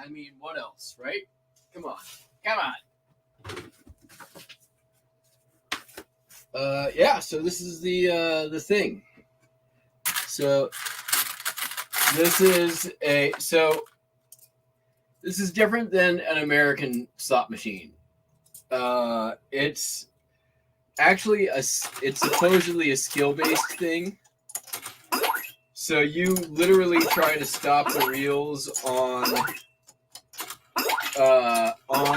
I mean, what else, right? Come on. Come on. Yeah, so this is the thing. So this is different than an American slot machine. It's actually it's supposedly a skill-based thing. So you literally try to stop the reels on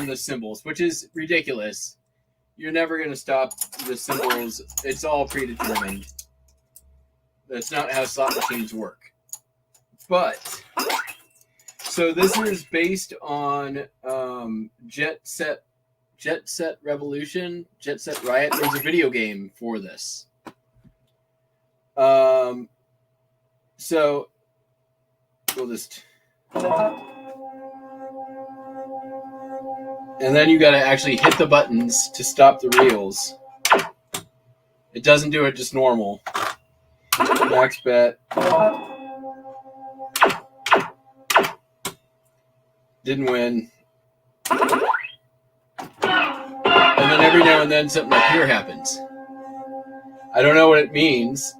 the symbols, which is ridiculous. You're never going to stop the symbols. It's all predetermined. That's not how slot machines work. But so this is based on Jet Set Revolution, Jet Set Riot. There's a video game for this. So we'll just, and then you got to actually hit the buttons to stop the reels. It doesn't do it just normal. Max bet. Didn't win. And then every now and then something up here happens. I don't know what it means.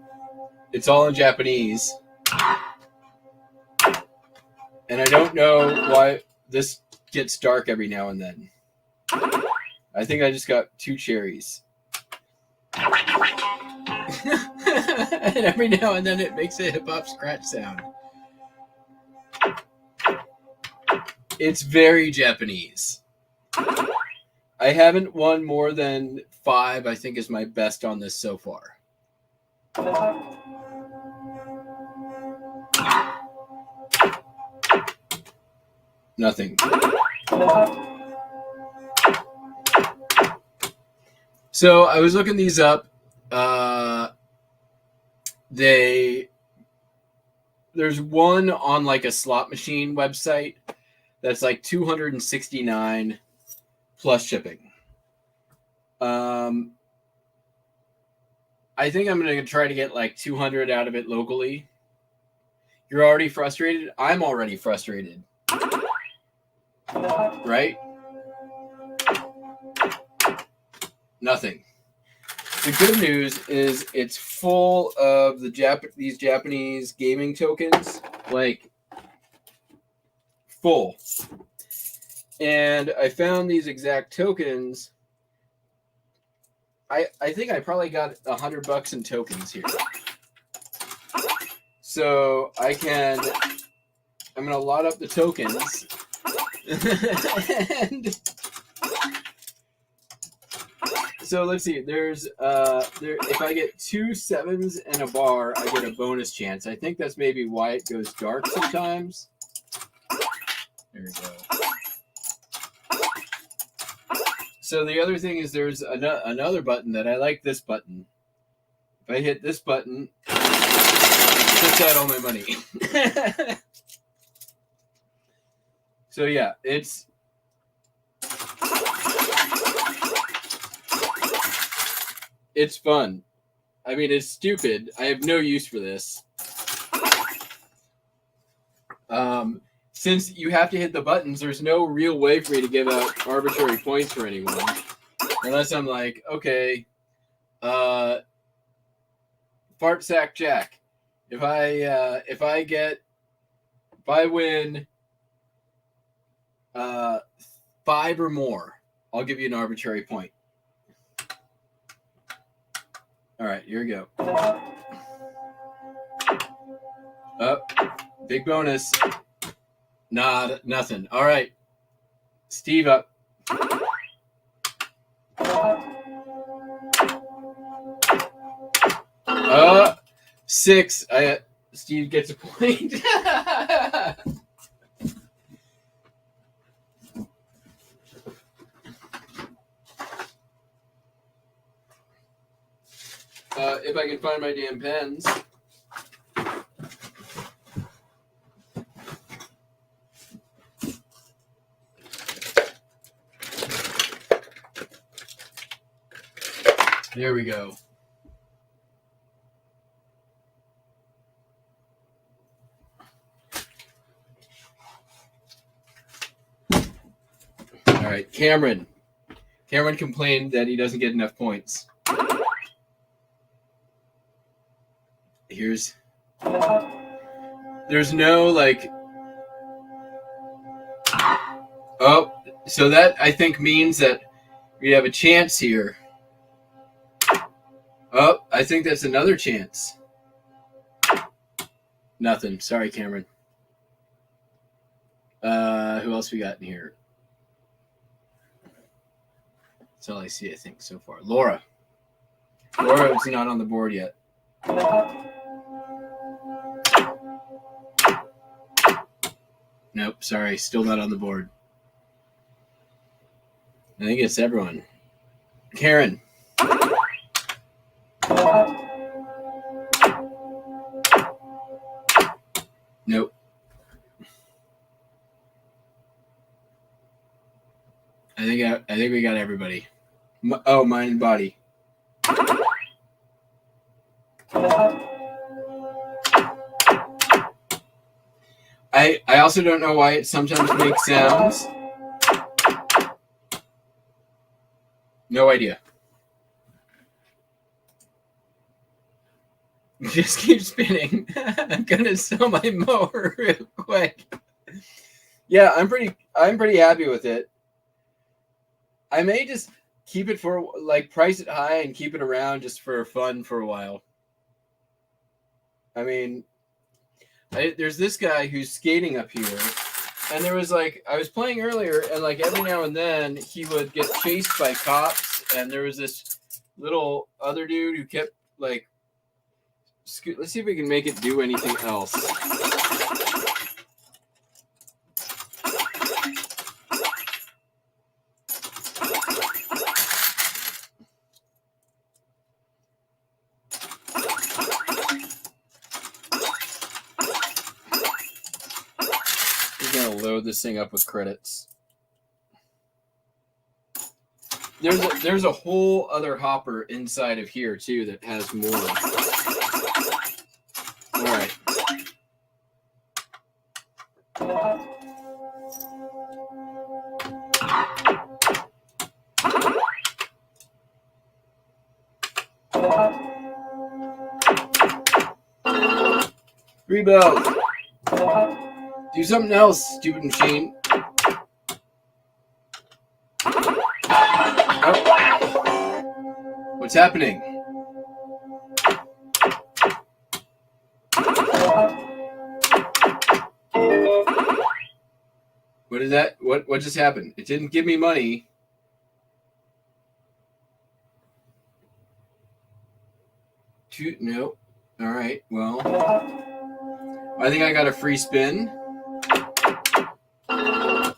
It's all in Japanese. And I don't know why this gets dark every now and then. I think I just got 2 cherries. And every now and then it makes a hip-hop scratch sound. It's very Japanese. I haven't won more than 5, I think is my best on this so far. Nothing. So I was looking these up. There's one on like a slot machine website that's like $269 plus shipping. I think I'm going to try to get like 200 out of it locally. You're already frustrated? I'm already frustrated. Right? Nothing. The good news is it's full of these Japanese gaming tokens, like full. And I found these exact tokens. I think I probably got $100 in tokens here. So I'm going to lot up the tokens. And so let's see. There's if I get 2 7s and a bar, I get a bonus chance. I think that's maybe why it goes dark sometimes. There we go. So the other thing is there's another button that I like. This button. If I hit this button, it puts out all my money. So yeah, it's fun. I mean, it's stupid. I have no use for this. Since you have to hit the buttons, there's no real way for me to give out arbitrary points for anyone. Unless I'm like, okay, Fart Sack Jack. If I win 5 or more, I'll give you an arbitrary point. All right, here we go. Big bonus. Nothing. All right. Steve up. 6. Steve gets a point. If I can find my damn pens. There we go. right, Cameron. Cameron complained that he doesn't get enough points. There's no like. Oh, so that I think means that we have a chance here. Oh, I think that's another chance. Nothing. Sorry, Cameron. Who else we got in here? That's all I see, I think, so far. Laura. Laura is not on the board yet. Nope, sorry, still not on the board. I think it's everyone. Karen. Nope. I think we got everybody. Oh, mind and body. I also don't know why it sometimes makes sounds. No idea. Just keep spinning. I'm gonna sell my mower real quick. Yeah, I'm pretty happy with it. I may just keep it for like price it high and keep it around just for fun for a while. I mean, there's this guy who's skating up here, and there was like I was playing earlier, and like every now and then he would get chased by cops, and there was this little other dude who kept like. Let's see if we can make it do anything else. We're gonna load this thing up with credits. There's a whole other hopper inside of here too that has more. All right. Three bells. Do something else, stupid machine. Oh. What's happening? What is that? What just happened? It didn't give me money. No. All right. Well, I think I got a free spin. I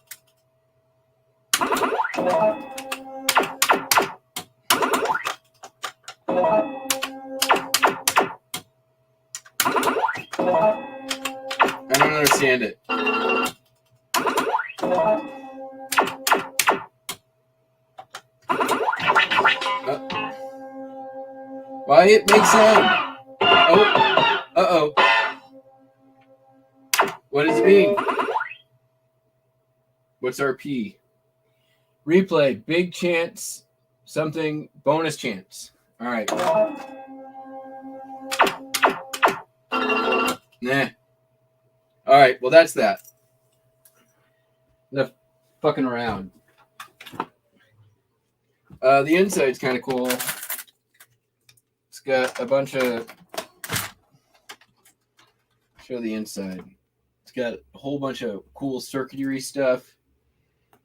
don't understand it. Why it makes sound? Oh, uh-oh. What does it mean? What's RP? Replay, big chance, something, bonus chance. All right. Nah. All right, well, that's that. Enough fucking around. The inside's kind of cool. It's got a bunch of... Show the inside. It's got a whole bunch of cool circuitry stuff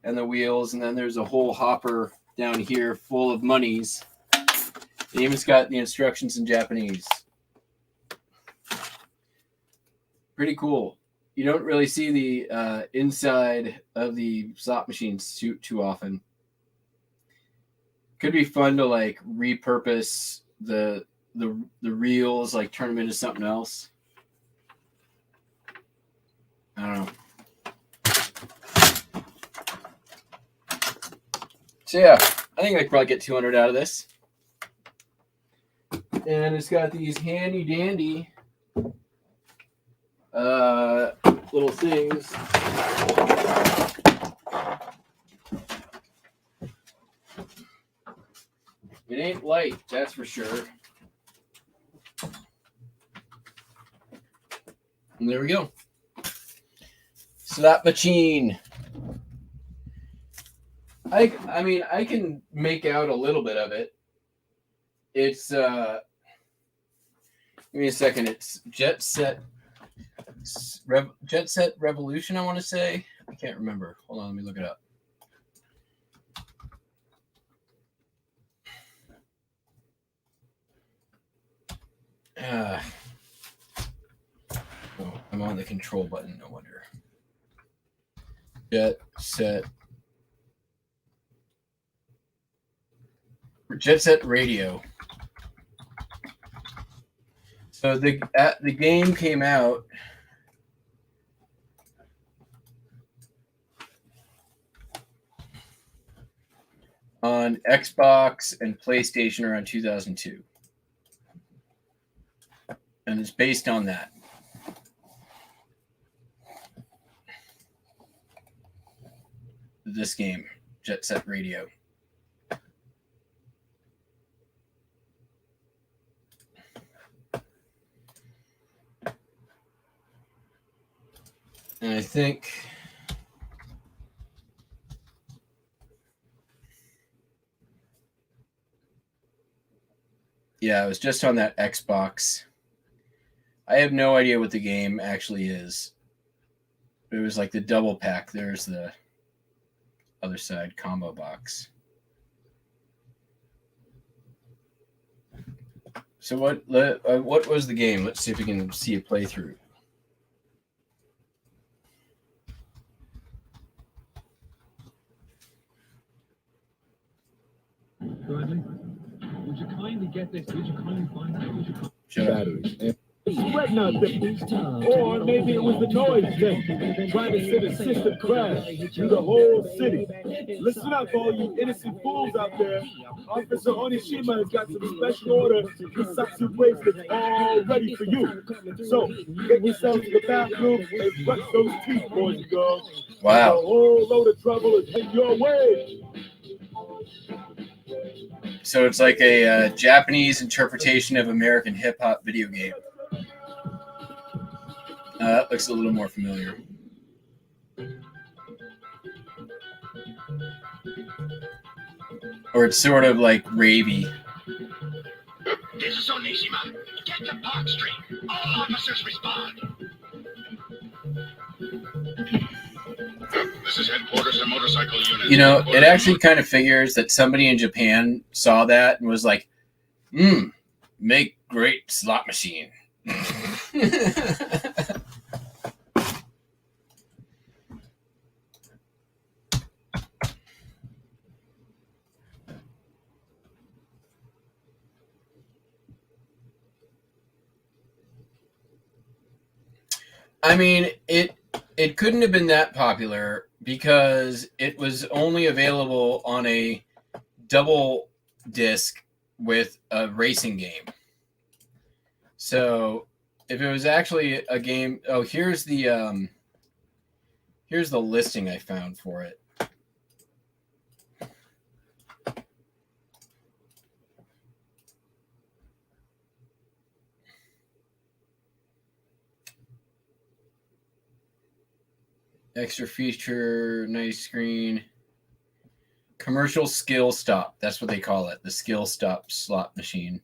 and the wheels, and then there's a whole hopper down here full of monies. It even's got the instructions in Japanese. Pretty cool. You don't really see the inside of the slot machines too often. Could be fun to like repurpose the reels, like turn them into something else. I don't know. So yeah, I think I could probably get 200 out of this. And it's got these handy dandy little things. It ain't light, that's for sure. And there we go. Slot machine. I mean, I can make out a little bit of it. It's give me a second. It's Jet Set Revolution, I want to say. I can't remember. Hold on, let me look it up. Oh, I'm on the control button, no wonder. Jet Set Radio. So the game came out on Xbox and PlayStation around 2002. And it's based on that. This game, Jet Set Radio. And I think yeah, it was just on that Xbox. I have no idea what the game actually is. It was like the double pack. There's the other side combo box. So what was the game? Let's see if we can see a playthrough. Bradley, would you kindly get this? Would you kindly find out? Batteries. Sweating out there. Or maybe it was the noise thing, trying to send a system crash through the whole city. Listen up, all you innocent fools out there. Officer Onishima has got some special order Kusatsu waste that's all ready for you. So get yourself to the bathroom and brush those teeth, boys and girls. Wow. A whole load of trouble is heading your way. So it's like a Japanese interpretation of American hip-hop video game. That looks a little more familiar. Or it's sort of like ravey. This is Onishima. Get to Park Street. All officers respond. This is headquarters to motorcycle unit. You know, it actually kind of figures that somebody in Japan saw that and was like, make great slot machine. I mean, it couldn't have been that popular because it was only available on a double disc with a racing game. So if it was actually a game, here's the listing I found for it. Extra feature, nice screen. Commercial skill stop. That's what they call it. The skill stop slot machine.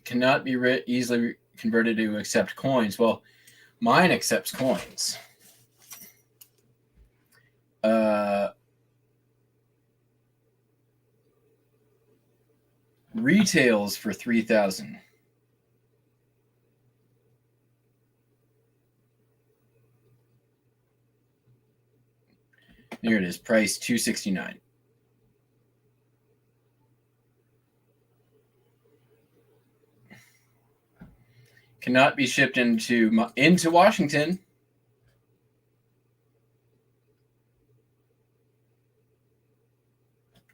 Cannot be easily converted to accept coins. Well, mine accepts coins. Retails for $3,000. Here it is, price $269. Cannot be shipped into Washington.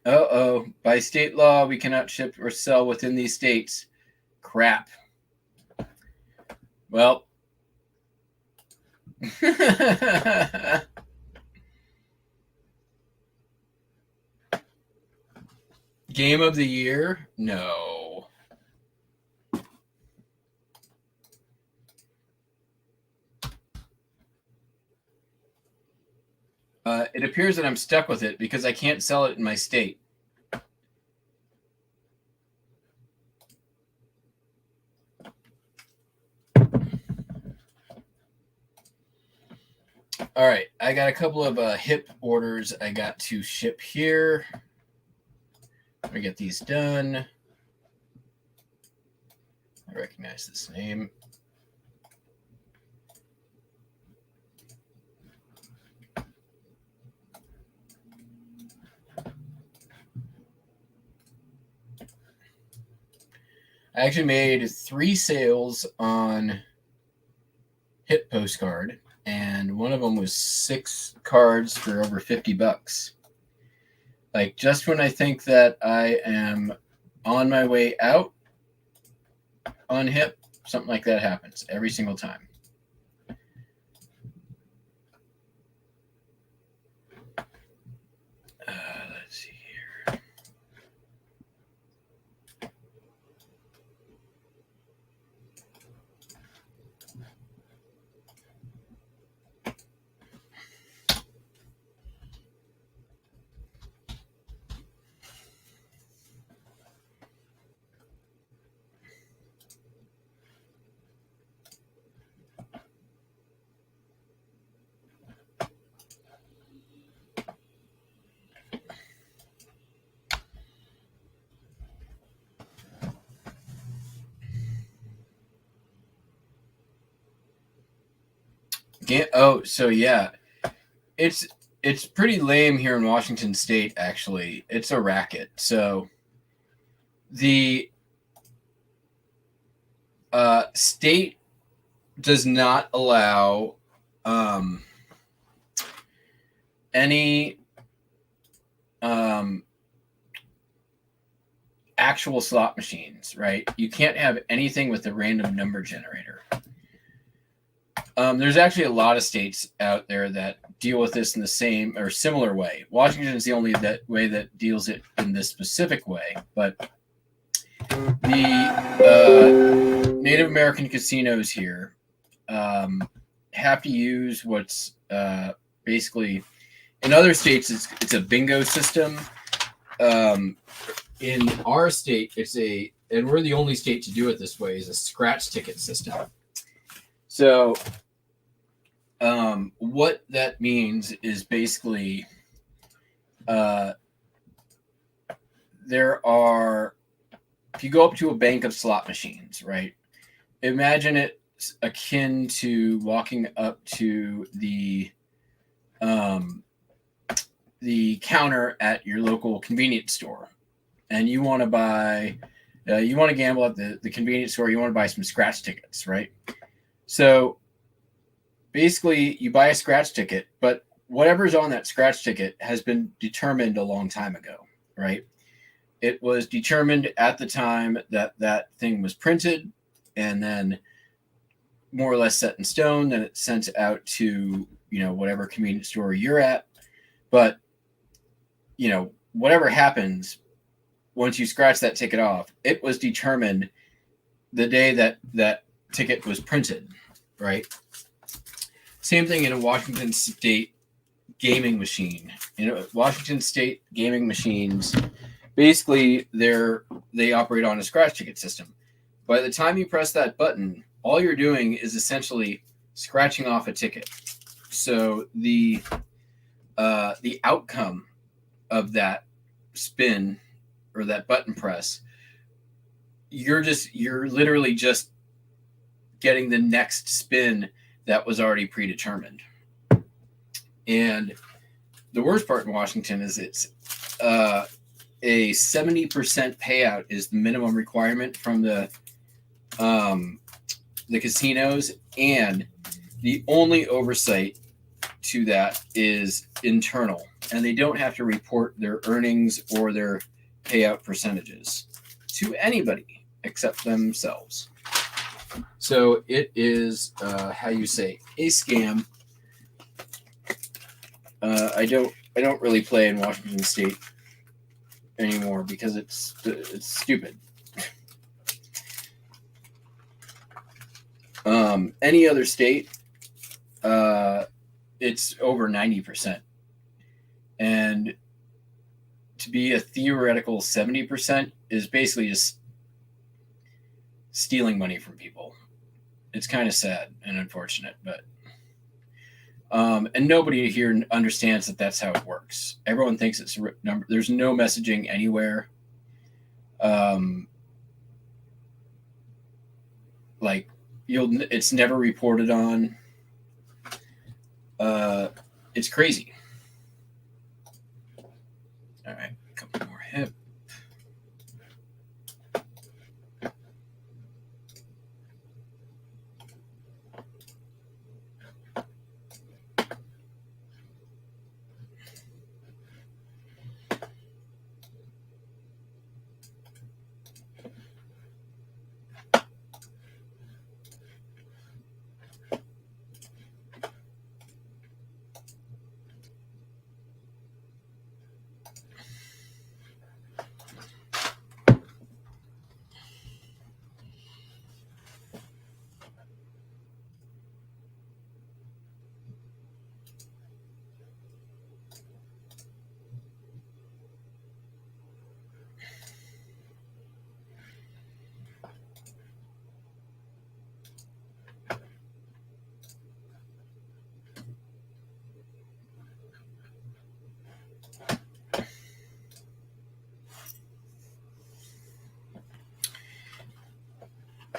By state law, we cannot ship or sell within these states. Crap. Well. Game of the year? No. It appears that I'm stuck with it because I can't sell it in my state. All right, I got a couple of hip orders I got to ship here. Let me get these done. I recognize this name. I actually made 3 sales on hip postcard, and one of them was 6 cards for over $50. Like, just when I think that I am on my way out on hip, something like that happens every single time. Let's see here. Oh, so yeah, it's pretty lame here in Washington State. Actually, it's a racket. So the state does not allow any actual slot machines, right? You can't have anything with a random number generator. There's actually a lot of states out there that deal with this in the same or similar way. Washington is the only way that deals it in this specific way, but the Native American casinos here have to use what's basically, in other states it's a bingo system. In our state, and we're the only state to do it this way, is a scratch ticket system. So what that means is basically there are, if you go up to a bank of slot machines, right? Imagine it's akin to walking up to the counter at your local convenience store, and you want to buy, you want to gamble at the convenience store. You want to buy some scratch tickets, right? So basically, you buy a scratch ticket, but whatever's on that scratch ticket has been determined a long time ago, right? It was determined at the time that that thing was printed, and then more or less set in stone. Then it's sent out to, whatever convenience store you're at. But, whatever happens, once you scratch that ticket off, it was determined the day that that ticket was printed, right? Same thing in a Washington State gaming machine. Washington State gaming machines, basically they operate on a scratch ticket system. By the time you press that button, all you're doing is essentially scratching off a ticket. So the outcome of that spin or that button press, you're literally just getting the next spin that was already predetermined. And the worst part in Washington is it's a 70% payout is the minimum requirement from the casinos, and the only oversight to that is internal, and they don't have to report their earnings or their payout percentages to anybody except themselves. So it is a scam. I don't really play in Washington State anymore because it's stupid. Any other state, it's over 90%. And to be a theoretical 70% is basically just stealing money from people. It's kind of sad and unfortunate, but and nobody here understands that that's how it works. Everyone thinks it's number. There's no messaging anywhere. Like it's never reported on. It's crazy. All right, a couple more hip.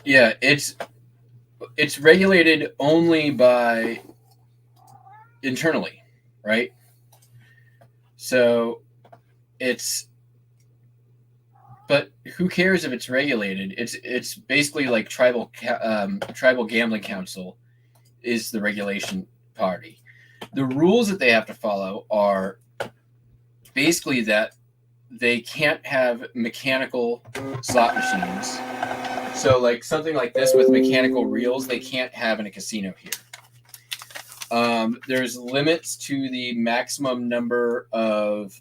Yeah, it's regulated only by internally, right? So but who cares if it's regulated? It's basically like tribal gambling council is the regulation party. The rules that they have to follow are basically that they can't have mechanical slot machines. So like something like this with mechanical reels, they can't have in a casino here. There's limits to the maximum number of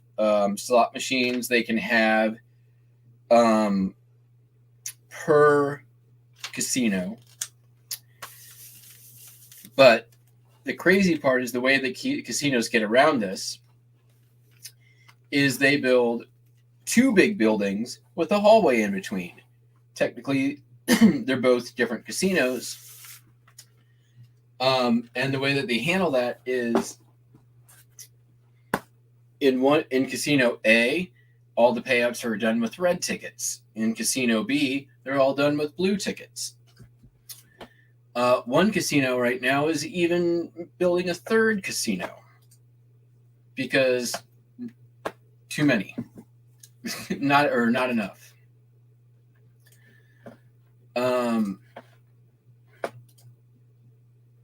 slot machines they can have per casino. But the crazy part is the way that casinos get around this is they build two big buildings with a hallway in between. Technically, they're both different casinos. And the way that they handle that is in casino A, all the payouts are done with red tickets. In casino B, they're all done with blue tickets. One casino right now is even building a third casino because too many, not enough.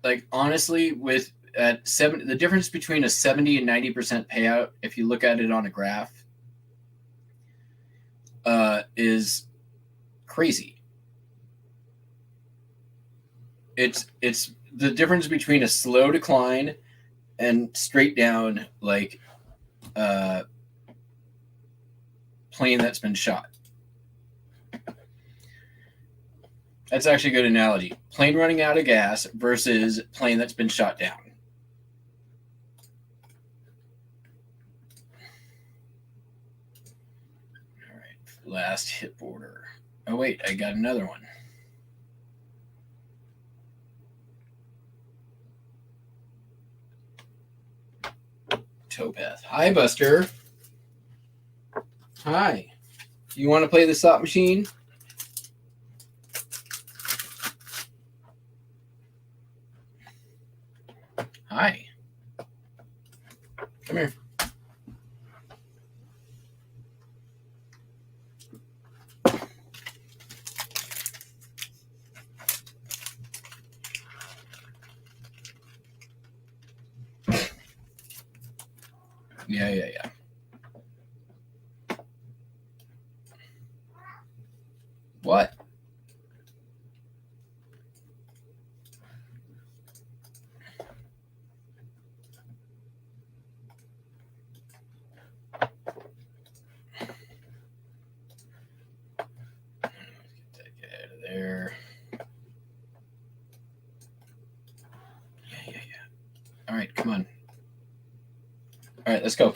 Like honestly, the difference between a 70 and 90% payout, if you look at it on a graph, is crazy. It's the difference between a slow decline and straight down, like plane that's been shot. That's actually a good analogy. Plane running out of gas versus plane that's been shot down. All right, last hip order. Oh wait, I got another one. Topeth. Hi, Buster. Hi. You want to play the slot machine? Hi. Come here. Yeah. What? All right, let's go.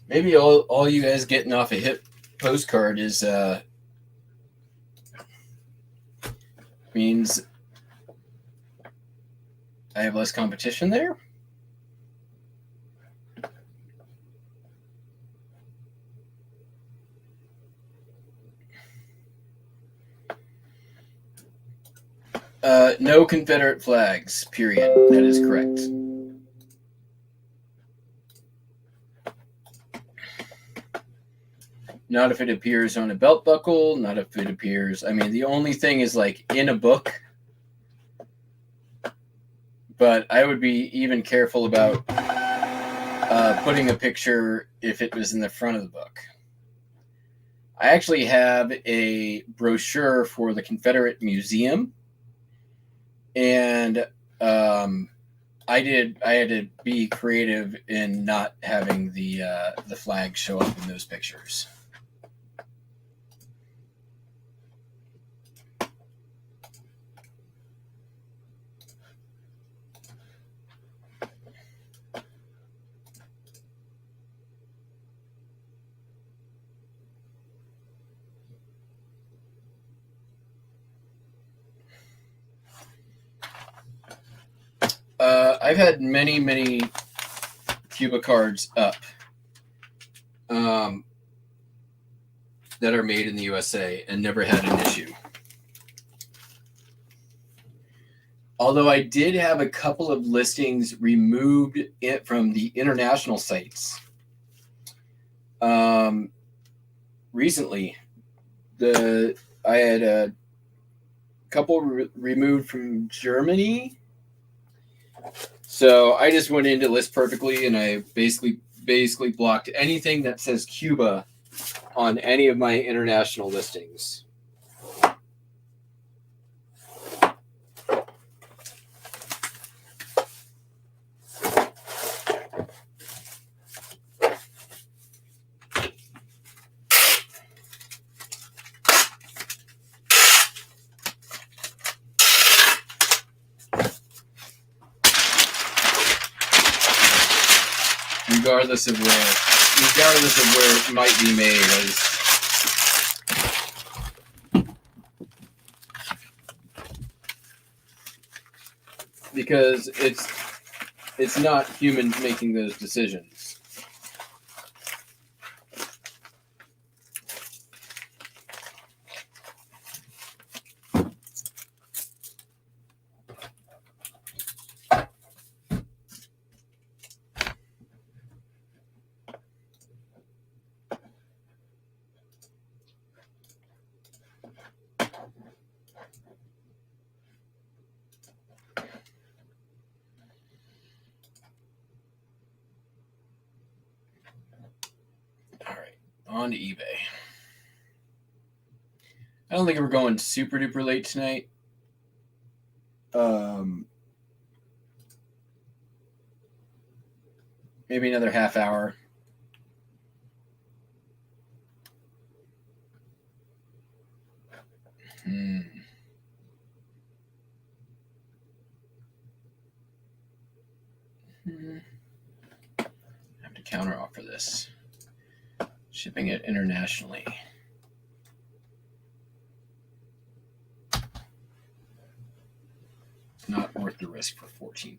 Maybe all you guys getting off a hip postcard is means I have less competition there. No Confederate flags, period. That is correct. Not if it appears on a belt buckle, not if it appears... I mean, the only thing is like in a book. But I would be even careful about putting a picture if it was in the front of the book. I actually have a brochure for the Confederate Museum. And I had to be creative in not having the flag show up in those pictures. I've had many Cuba cards up that are made in the USA and never had an issue. Although I did have a couple of listings removed from the international sites. Recently, I had a couple removed from Germany. So I just went into List Perfectly and I basically blocked anything that says Cuba on any of my international listings. Regardless of where it might be made, because it's not humans making those decisions. On to eBay. I don't think we're going super duper late tonight. Maybe another half hour. I have to counter offer this. Shipping it internationally. Not worth the risk for $14.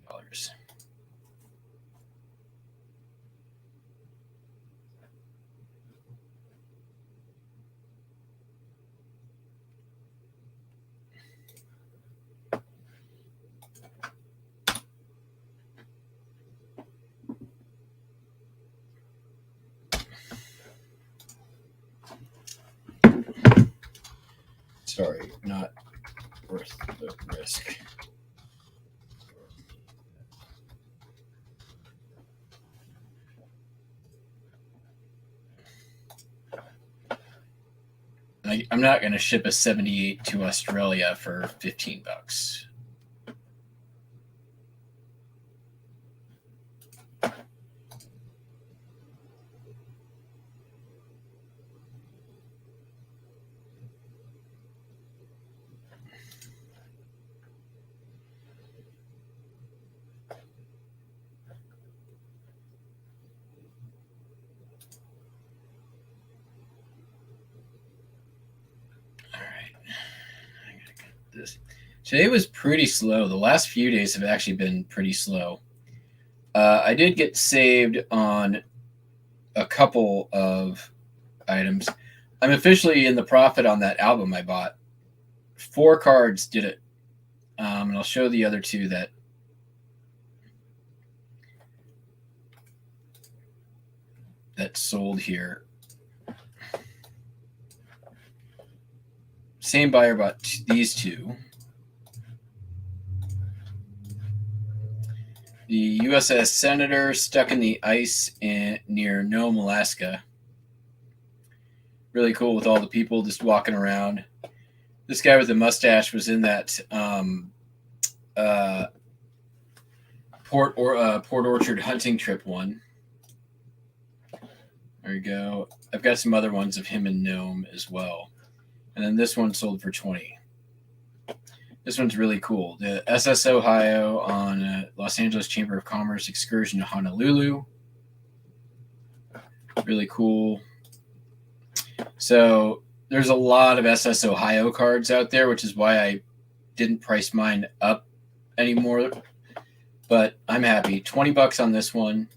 Sorry, not worth the risk. I'm not going to ship a 78 to Australia for $15. This. Today was pretty slow. The last few days have actually been pretty slow. I did get saved on a couple of items. I'm officially in the profit on that album I bought. 4 cards did it. And I'll show the other 2 that sold here. Same buyer bought these 2. The USS Senator stuck in the ice near Nome, Alaska. Really cool with all the people just walking around. This guy with the mustache was in that Port Orchard hunting trip one. There you go. I've got some other ones of him in Nome as well. And then this one sold for $20. This one's really cool. The SS Ohio on Los Angeles Chamber of Commerce excursion to Honolulu. Really cool. So there's a lot of SS Ohio cards out there, which is why I didn't price mine up anymore. But I'm happy. $20 on this one.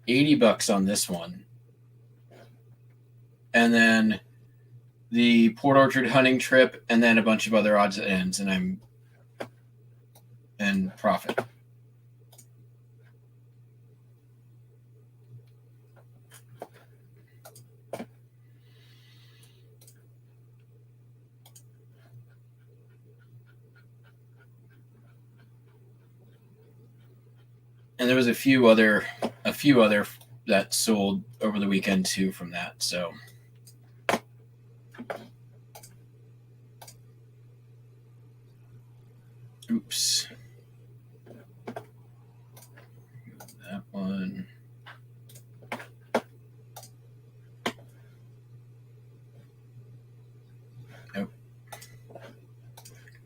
$80 on this one. And then the Port Orchard hunting trip, and then a bunch of other odds and ends, and I'm in profit. And there was a few other that sold over the weekend too from that. So oops. That one. Nope.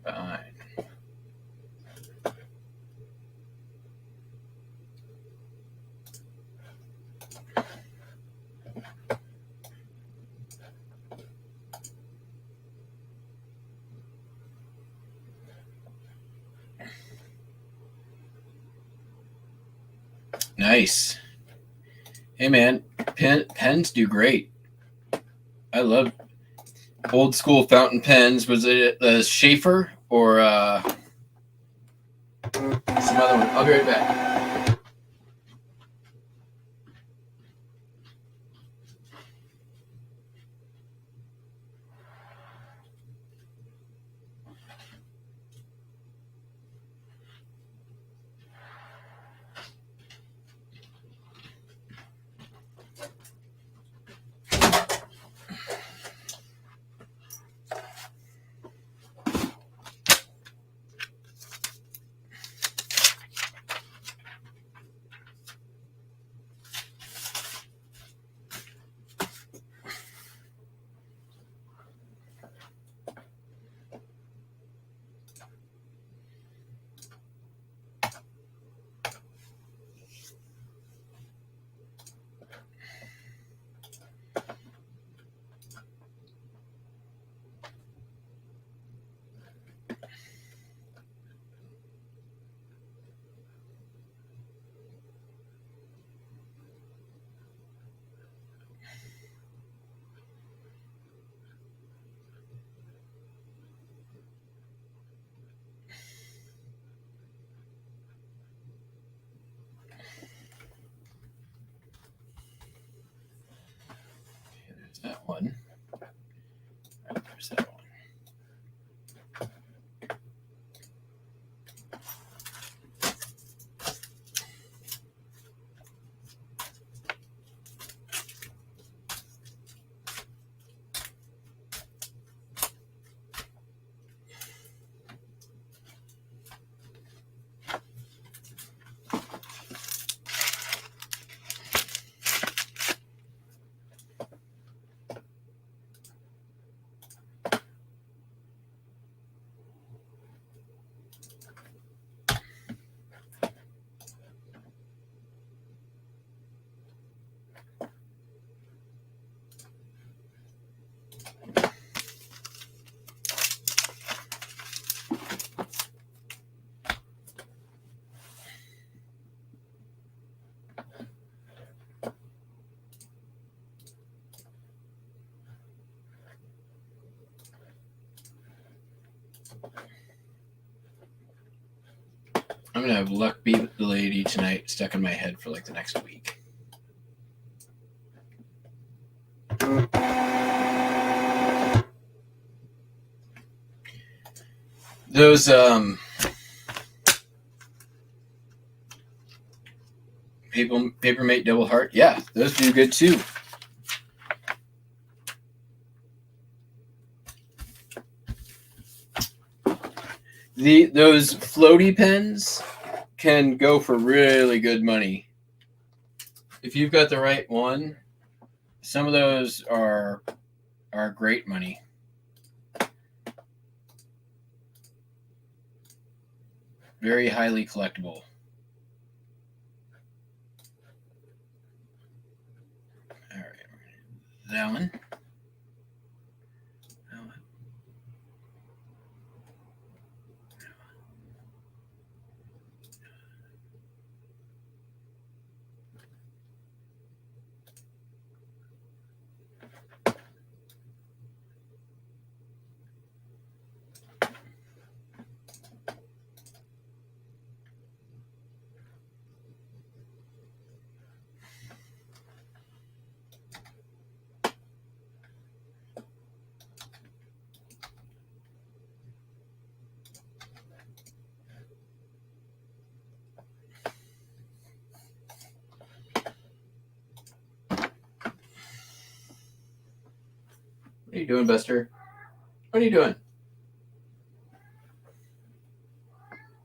Fine. Nice. Hey man, pens do great. I love old school fountain pens. Was it a Schaefer or some other one? I'll be right back. that one. There's that one. I'm going to have Luck Be the Lady tonight stuck in my head for like the next week. Those Papermate Double Heart, yeah, those do good too. Those floaty pens can go for really good money. If you've got the right one, some of those are great money. Very highly collectible. All right, that one. What are you doing, Buster? What are you doing?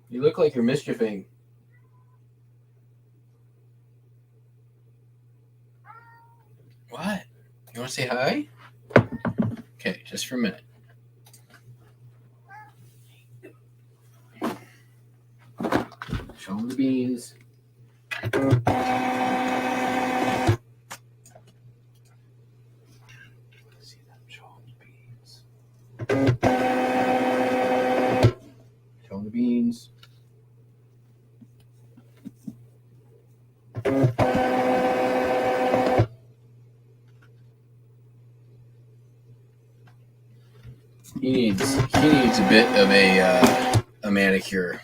You look like you're mischieving. What? You want to say hi? Okay, just for a minute. Show them the beans. See them, show them the beans. Show them the beans. He needs a bit of a manicure.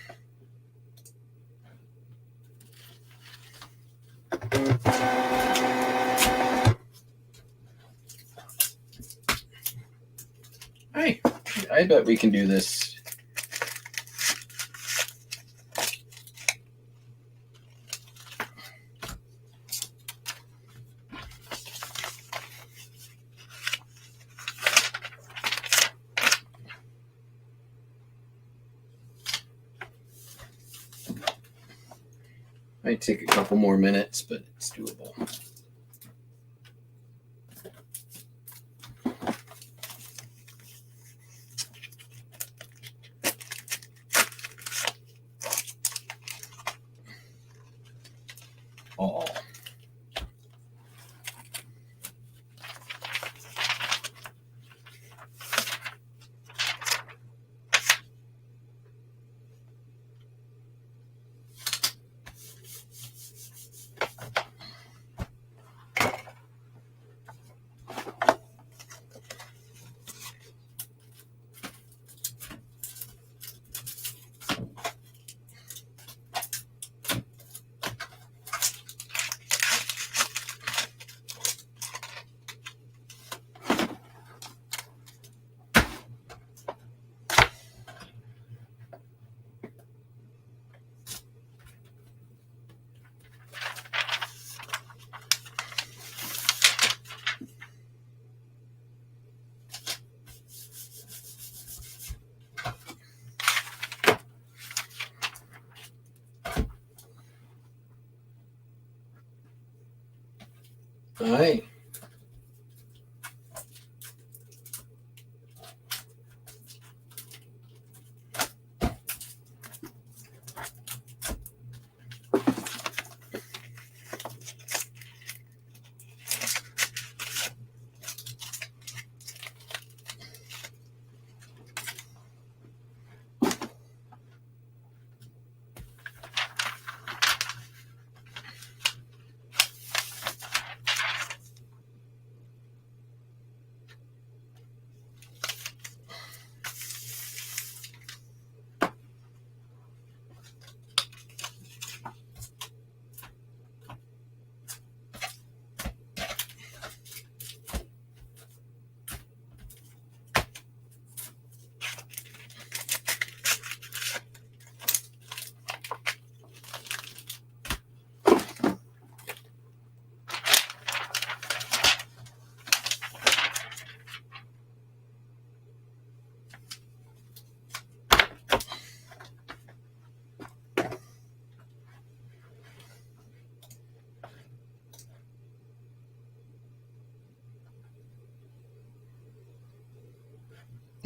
Hey, I bet we can do this. Might take a couple more minutes, but it's doable. Oh. All right.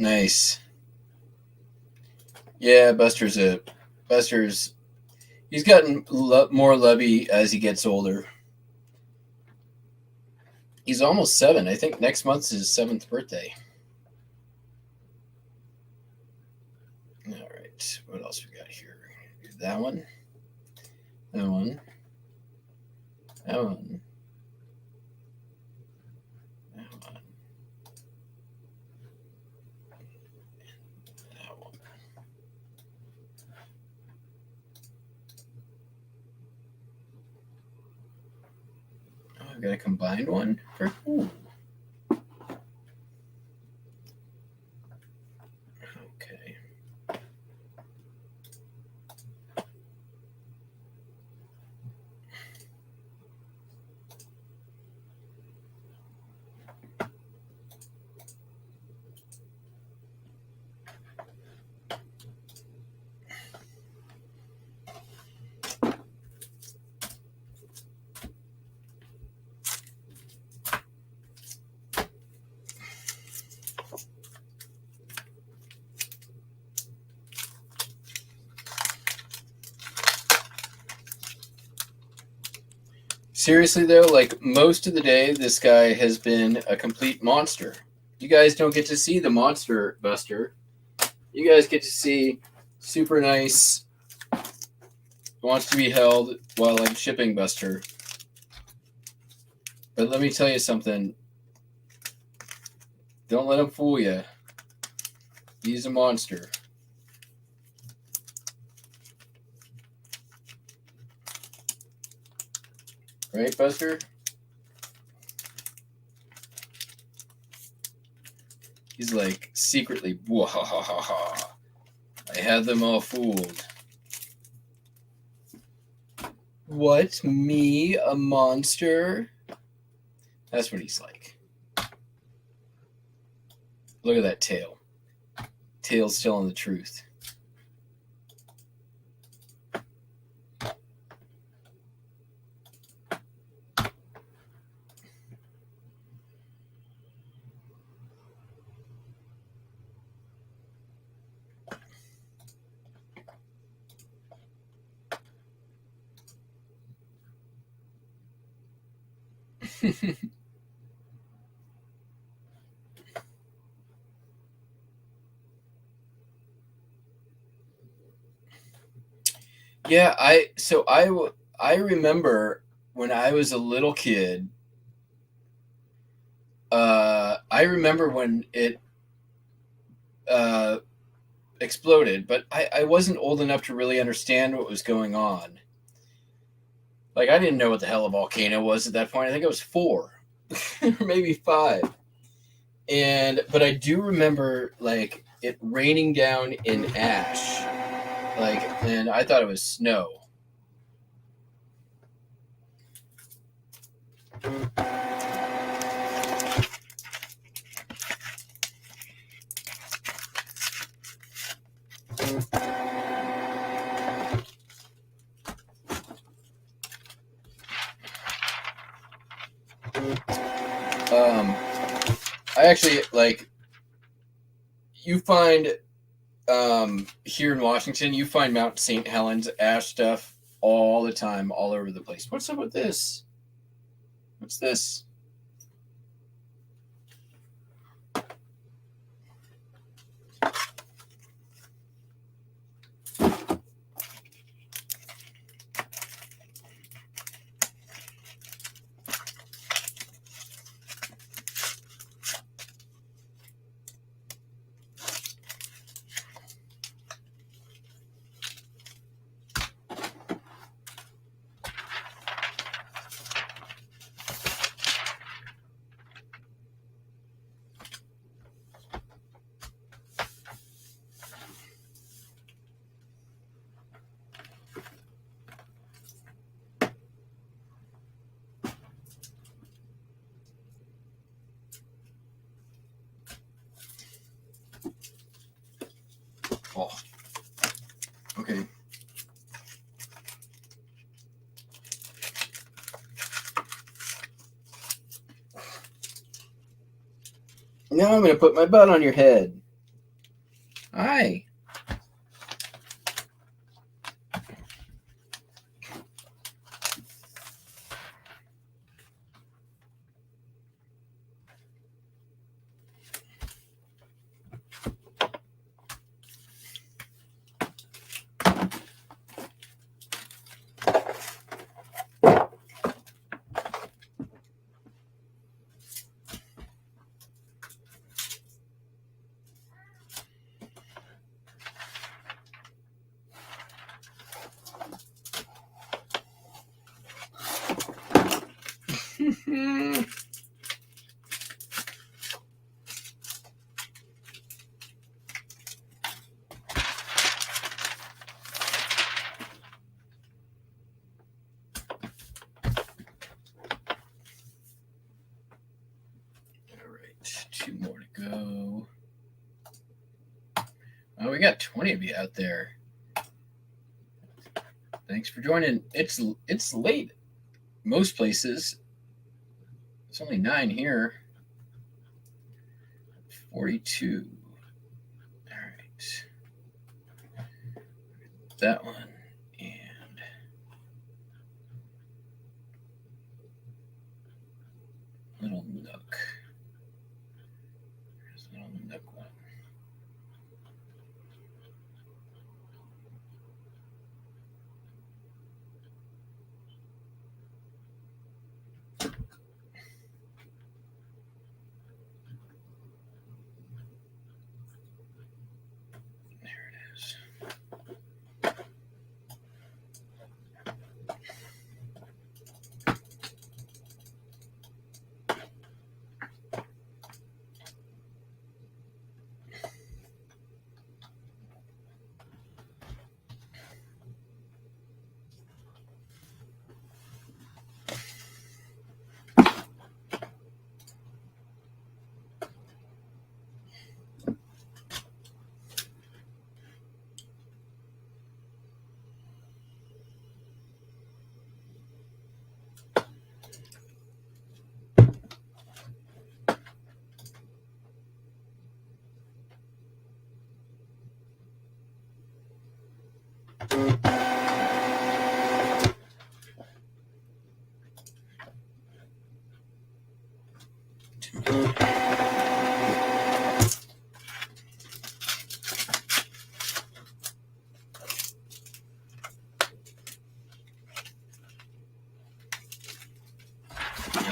Nice. Yeah, Buster's he's gotten more lubby as he gets older. He's almost 7. I think next month's his 7th birthday. All right, what else we got here? That one, that one, that one, that one, that one. Oh, I've got a combined one for. Ooh. Okay. Seriously though, like most of the day, this guy has been a complete monster. You guys don't get to see the monster Buster. You guys get to see super nice, wants to be held while I'm shipping Buster. But let me tell you something. Don't let him fool you. He's a monster. Right, Buster? He's like secretly, "Wahahaha. I had them all fooled." What? Me? A monster? That's what he's like. Look at that tail. Tail's telling the truth. Yeah, I remember when I was a little kid. I remember when it exploded, but I wasn't old enough to really understand what was going on. Like I didn't know what the hell a volcano was at that point. I think I was 4, or maybe 5. But I do remember like it raining down in ash. And I thought it was snow. I actually you find here in Washington, you find Mount St. Helens ash stuff all the time, all over the place. What's up with this? What's this? Oh, okay. Now I'm going to put my butt on your head. Hi. Two more to go. Oh, we got 20 of you out there. Thanks for joining. It's late. Most places. It's only 9 here. 42. All right. That one. And little nook. There's a little nook one.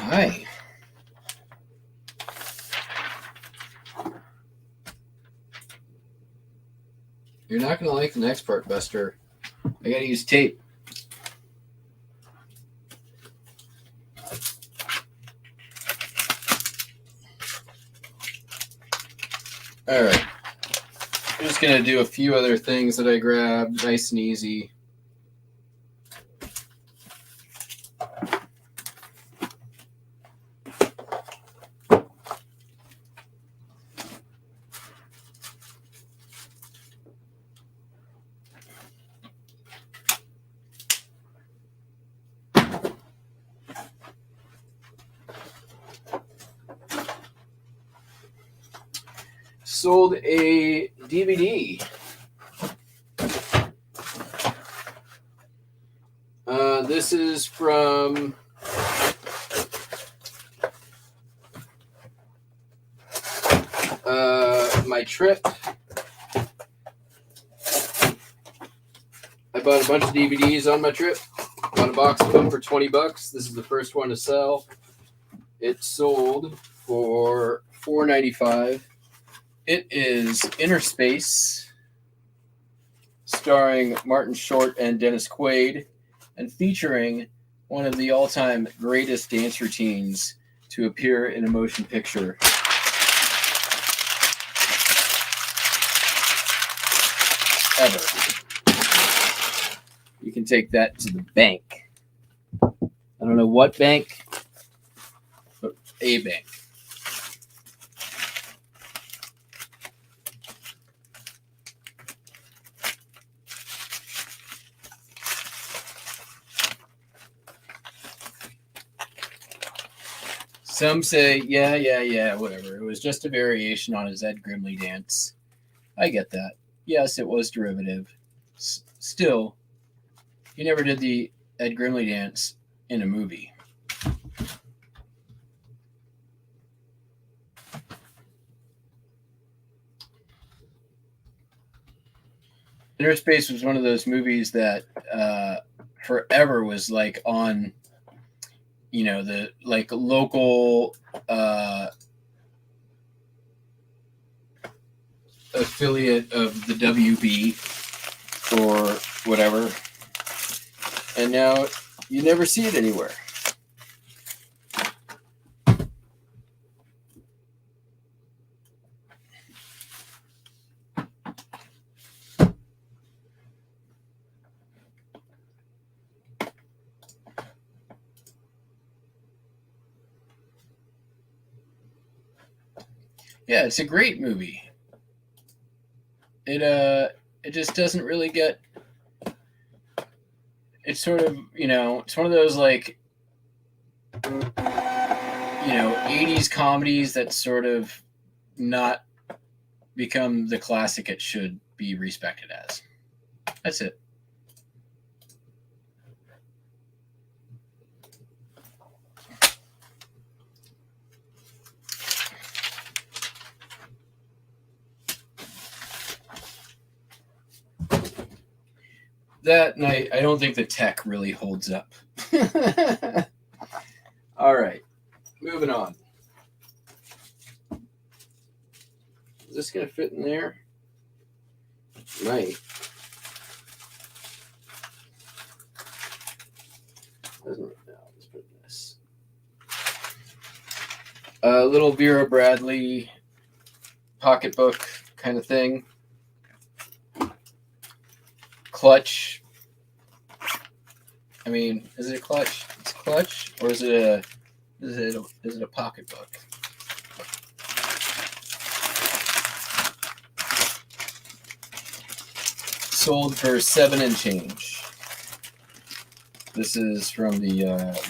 Hi. You're not going to like the next part, Buster. I got to use tape. All right. I'm just going to do a few other things that I grabbed, nice and easy. sold a DVD. This is from my trip. I bought a bunch of DVDs on my trip. Bought a box of them for $20. This is the first one to sell. It sold for $4.95. It is Inner Space, starring Martin Short and Dennis Quaid, and featuring one of the all-time greatest dance routines to appear in a motion picture. Ever. You can take that to the bank. I don't know what bank, but a bank. Some say, yeah, whatever. It was just a variation on his Ed Grimley dance. I get that. Yes, it was derivative. Still, he never did the Ed Grimley dance in a movie. Inner Space was one of those movies that forever was like on, you know, the like local affiliate of the WB or whatever, and now you never see it anywhere. Yeah, it's a great movie. It just doesn't really get. It's sort of, you know, it's one of those like, you know, 80s comedies that sort of not become the classic it should be respected as. That's it. That night, I don't think the tech really holds up. All right, moving on. Is this going to fit in there? Might. Doesn't. No, let's put this. A little Vera Bradley pocketbook kind of thing. Clutch. I mean, is it a clutch? It's a clutch, or is it a pocketbook? Sold for $7 and change. This is from the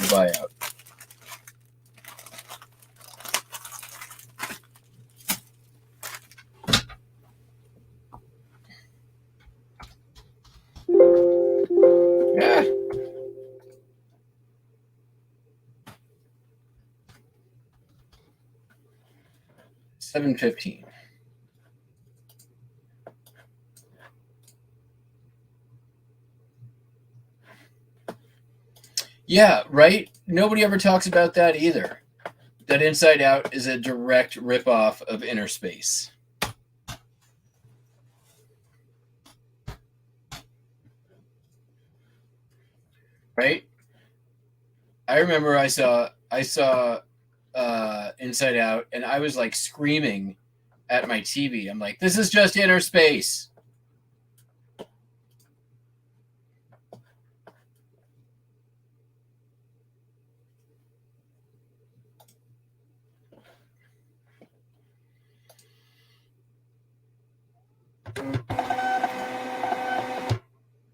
buyout. Yeah. $7.15. Yeah, right? Nobody ever talks about that either. That Inside Out is a direct ripoff of Inner Space. Right? I remember I saw Inside Out, and I was like screaming at my TV. I'm like, this is just Inner Space.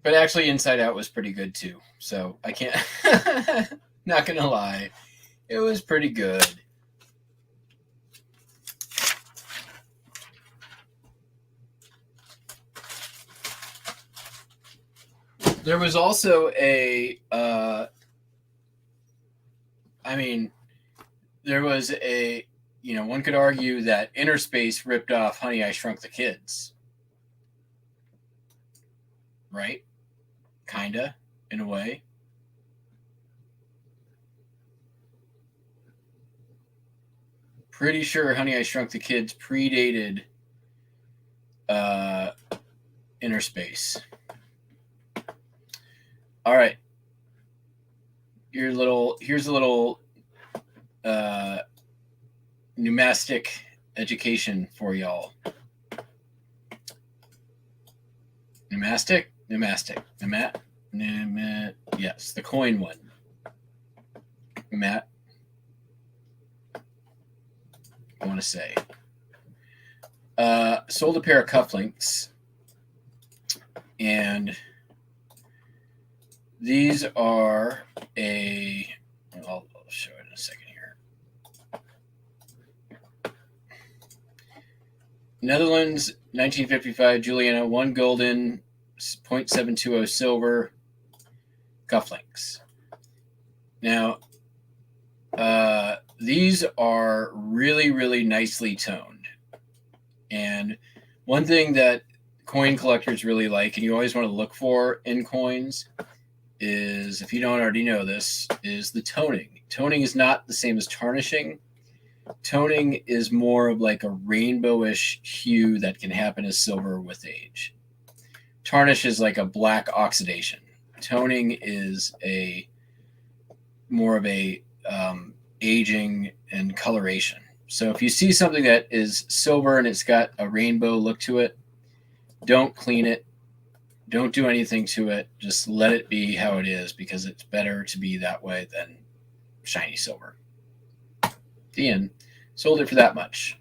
But actually, Inside Out was pretty good too. So I can't, not gonna lie, it was pretty good. There was also a, there was a, one could argue that Inner Space ripped off Honey, I Shrunk the Kids. Right? Kinda, in a way. Pretty sure Honey, I Shrunk the Kids predated Inner Space. All right. Here's a little pneumatic education for y'all. Pneumatic? Yes, the coin one. Matt, I want to say. Sold a pair of cufflinks, and these are I'll show it in a second here. Netherlands, 1955, Juliana, 1 golden, 0.720 silver, cufflinks. Now, these are really, really nicely toned. And one thing that coin collectors really like, and you always want to look for in coins, is, if you don't already know this, is the toning. Toning is not the same as tarnishing. Toning is more of like a rainbowish hue that can happen as silver with age. Tarnish is like a black oxidation. Toning is more of a aging and coloration. So if you see something that is silver and it's got a rainbow look to it, don't clean it. Don't do anything to it. Just let it be how it is, because it's better to be that way than shiny silver. The end. Sold it for that much.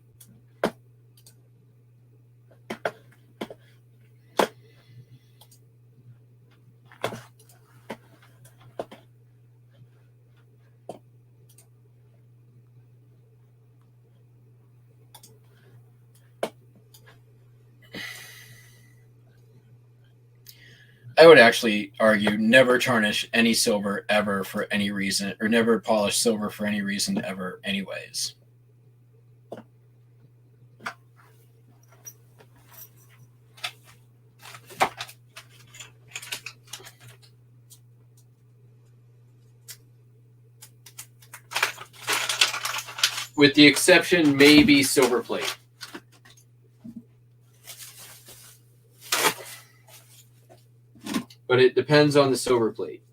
I would actually argue never tarnish any silver ever for any reason, or never polish silver for any reason ever anyways. With the exception, maybe silver plate. But it depends on the silver plate.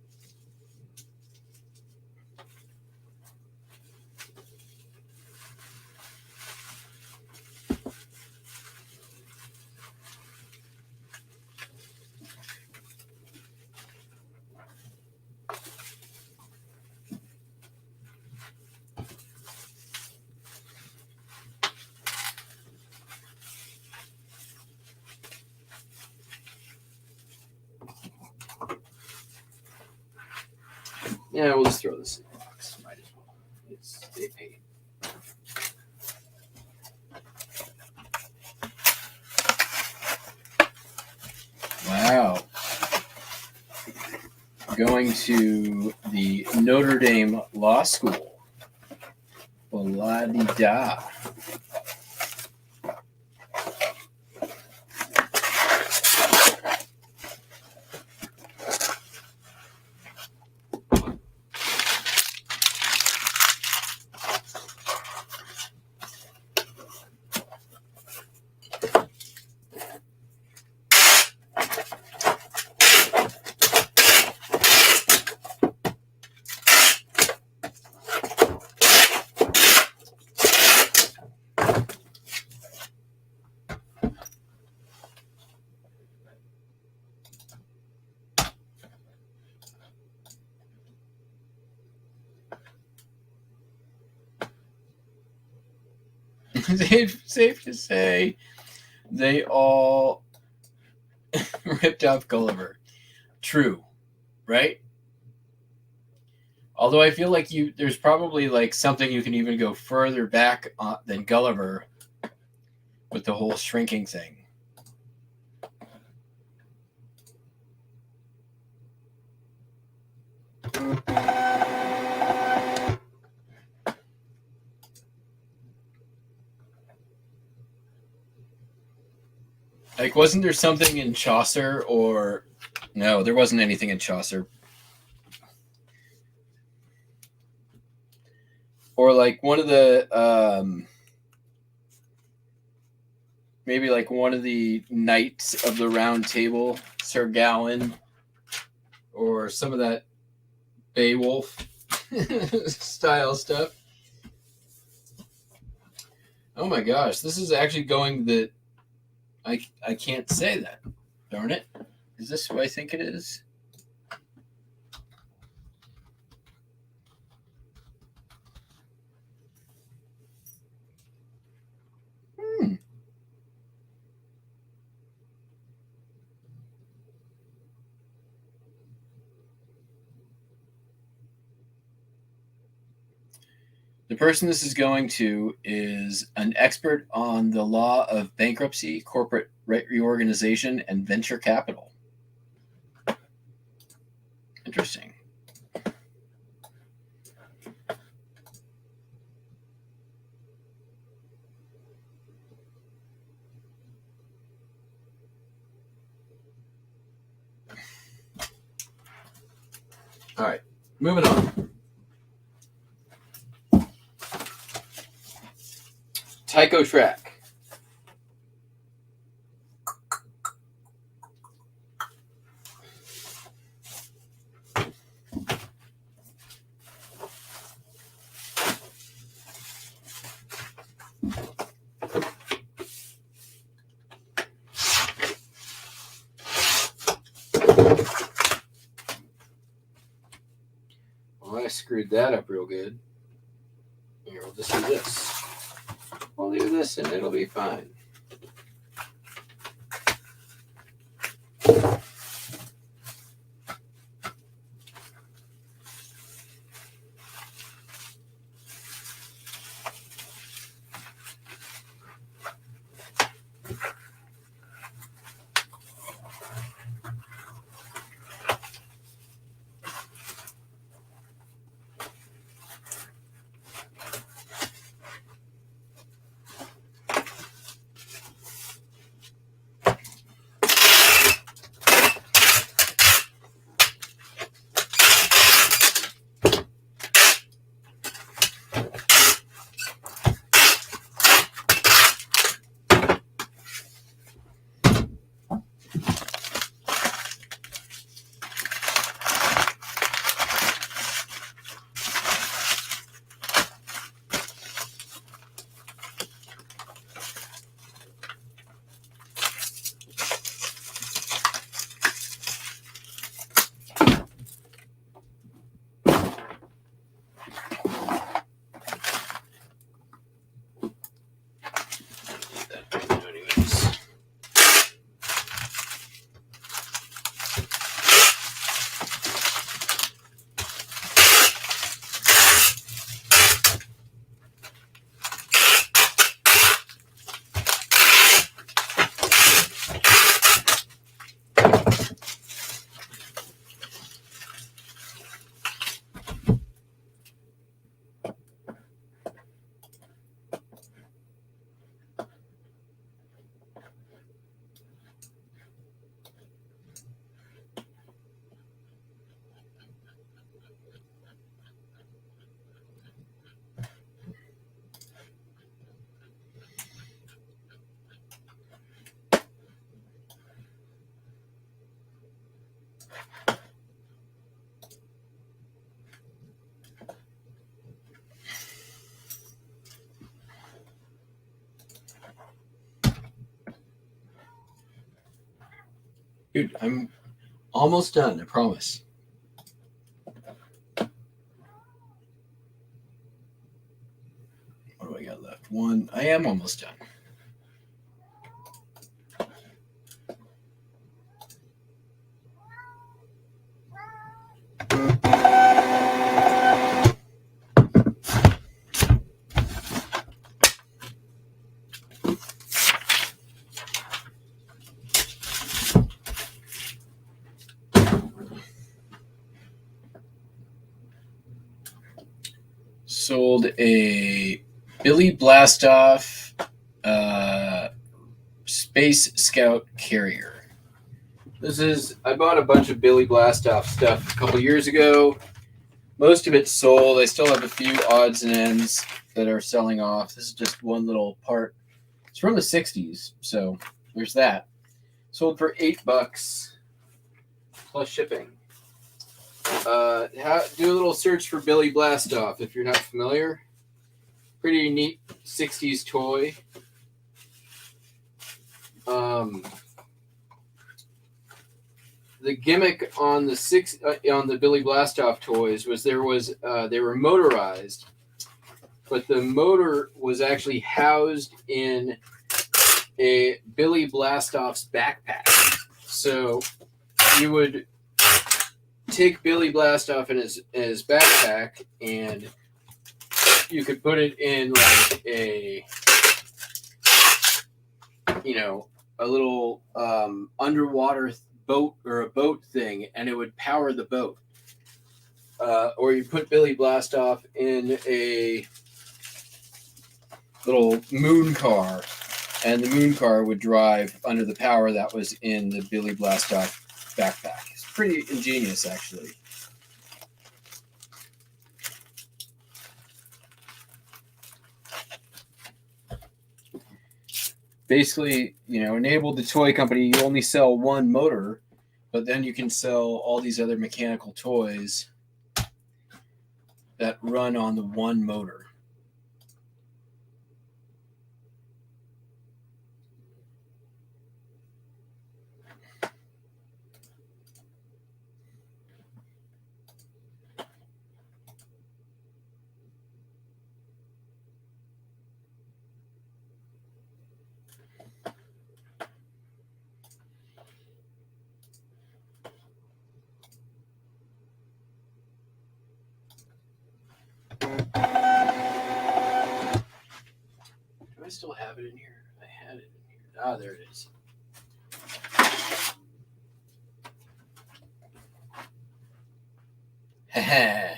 Yeah, we'll just throw this in the box. Might as well. They paid. Wow. Going to the Notre Dame Law School. La-di-da. Safe to say they all ripped off Gulliver. True, right? Although I feel like there's probably like something you can even go further back than Gulliver with the whole shrinking thing. Like, wasn't there something in Chaucer or... No, there wasn't anything in Chaucer. Or like one of the... maybe like one of the knights of the Round Table, Sir Gawain, or some of that Beowulf style stuff. Oh my gosh, this is actually going that I can't say that. Darn it. Is this who I think it is? The person this is going to is an expert on the law of bankruptcy, corporate reorganization, and venture capital. Interesting. All right, moving on. Tycho Track. Well, I screwed that up real good. Here, we'll just do this. We'll leave this and it'll be fine. Dude, I'm almost done, I promise. What do I got left? One. I am almost done. sold a Billy Blastoff Space Scout carrier. I bought a bunch of Billy Blastoff stuff a couple years ago. Most of it's sold. I still have a few odds and ends that are selling off. This is just one little part. It's from the 60s, so there's that. Sold for $8 plus shipping. Do a little search for Billy Blastoff if you're not familiar. Pretty neat 60s toy. The gimmick on the Billy Blastoff toys was they were motorized, but the motor was actually housed in a Billy Blastoff's backpack. So you would take Billy Blastoff in his backpack, and you could put it in like a little underwater boat or a boat thing, and it would power the boat. Or you put Billy Blastoff in a little moon car, and the moon car would drive under the power that was in the Billy Blastoff backpack. It's pretty ingenious, actually. Basically, enabled the toy company, you only sell one motor, but then you can sell all these other mechanical toys that run on the one motor. Do I still have it in here? I had it in here. Ah, there it is. Ha.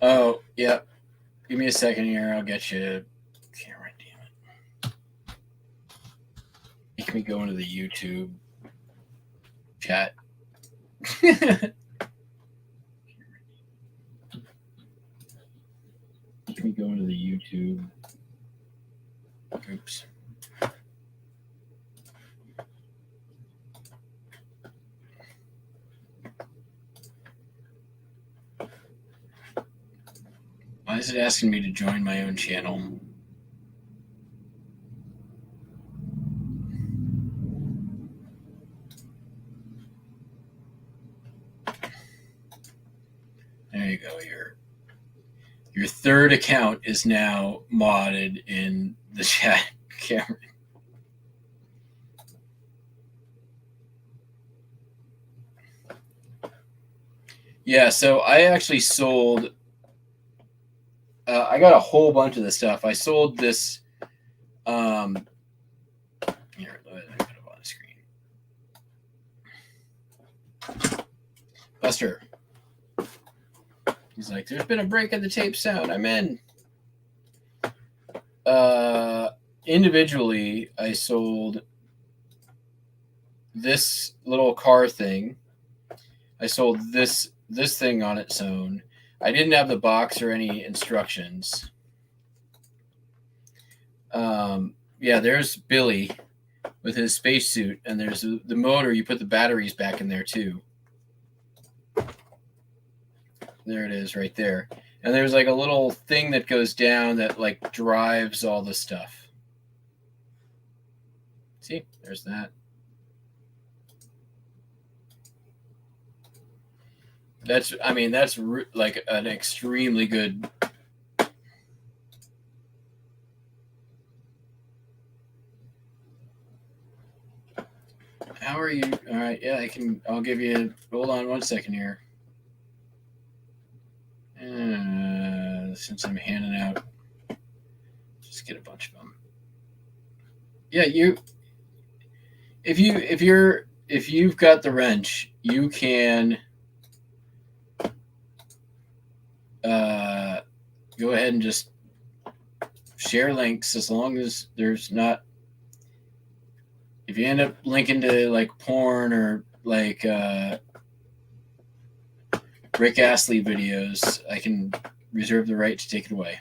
Oh, yeah. Give me a second here. I'll get you. Camera, damn it. Make me go into the YouTube chat. Make me go into the YouTube. Oops. Why is it asking me to join my own channel? There you go. Your third account is now modded in the chat, Cameron. Yeah, so I actually sold. I got a whole bunch of this stuff. I sold this. Here, let me put it on the screen. Buster. He's like, there's been a break in the tape sound. I'm in. Individually, I sold this little car thing. I sold this thing on its own. I didn't have the box or any instructions. Yeah, there's Billy with his spacesuit, and there's the motor. You put the batteries back in there too. There it is, right there. And there's like a little thing that goes down that like drives all the stuff. See, there's that. That's like an extremely good. How are you? All right, yeah, I'll give you. Hold on 1 second here. Since I'm handing out, just get a bunch of them. Yeah, if you've got the wrench, you can go ahead and just share links, as long as there's not. If you end up linking to like porn or like Rick Astley videos, I can reserve the right to take it away.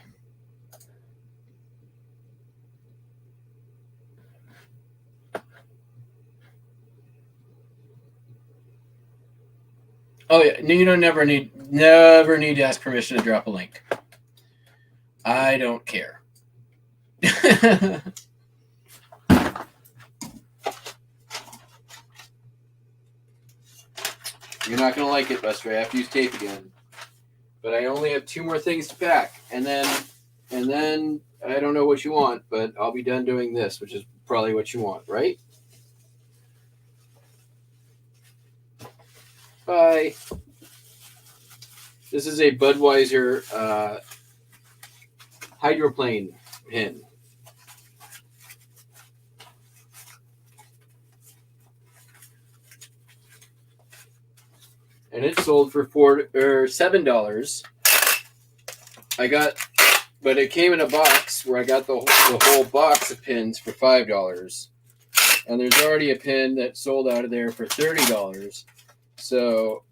Oh yeah, no, you don't never need to ask permission to drop a link. I don't care. You're not gonna like it, Buster. I have to use tape again. But I only have 2 more things to pack, and then I don't know what you want, but I'll be done doing this, which is probably what you want, right? Bye. This is a Budweiser hydroplane pin. And it sold for $7. But it came in a box where I got the whole box of pins for $5. And there's already a pin that sold out of there for $30. So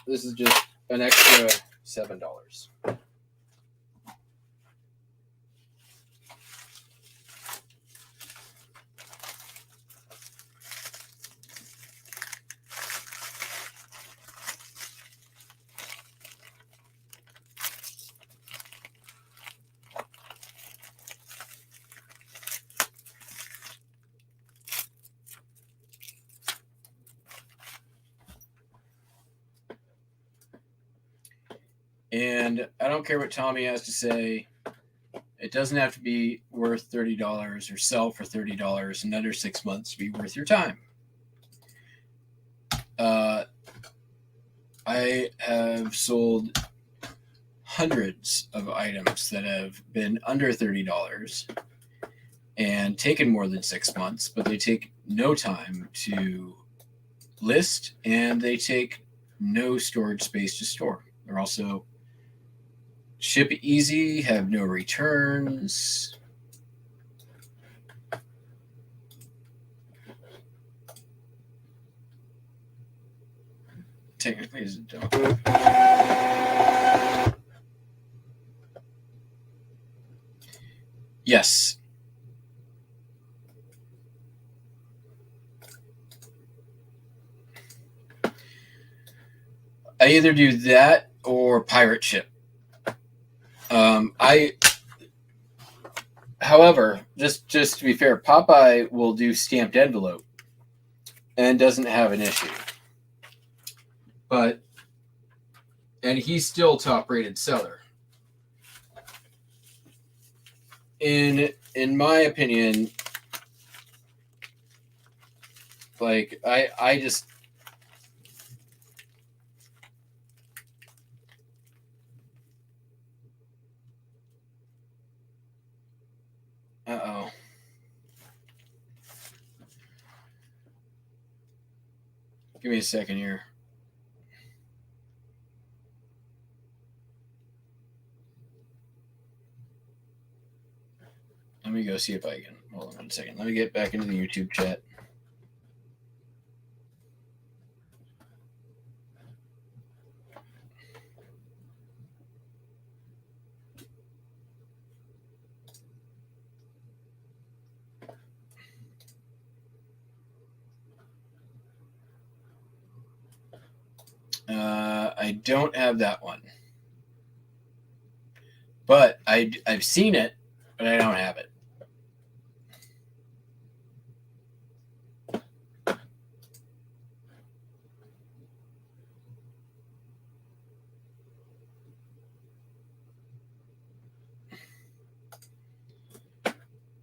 this is just an extra $7. And I don't care what Tommy has to say. It doesn't have to be worth $30 or sell for $30 in under 6 months to be worth your time. I have sold hundreds of items that have been under $30 and taken more than 6 months, but they take no time to list and they take no storage space to store. They're also ship easy, have no returns. Technically, is it don't. Yes. I either do that or pirate ship. However, just to be fair, Popeye will do stamped envelope and doesn't have an issue. And he's still top rated seller. In my opinion, like I just give me a second here. Let me go see if I can. Hold on 1 second. Let me get back into the YouTube chat. I don't have that one. But I've seen it, but I don't have it.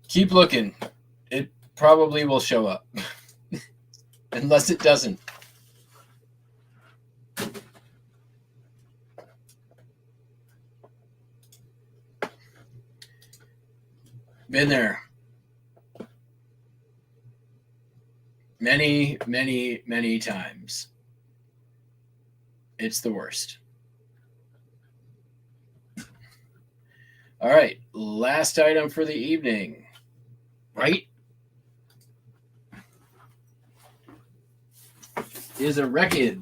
Keep looking. It probably will show up. Unless it doesn't. Been there. Many, many, many times. It's the worst. All right. Last item for the evening. Right? Is a record.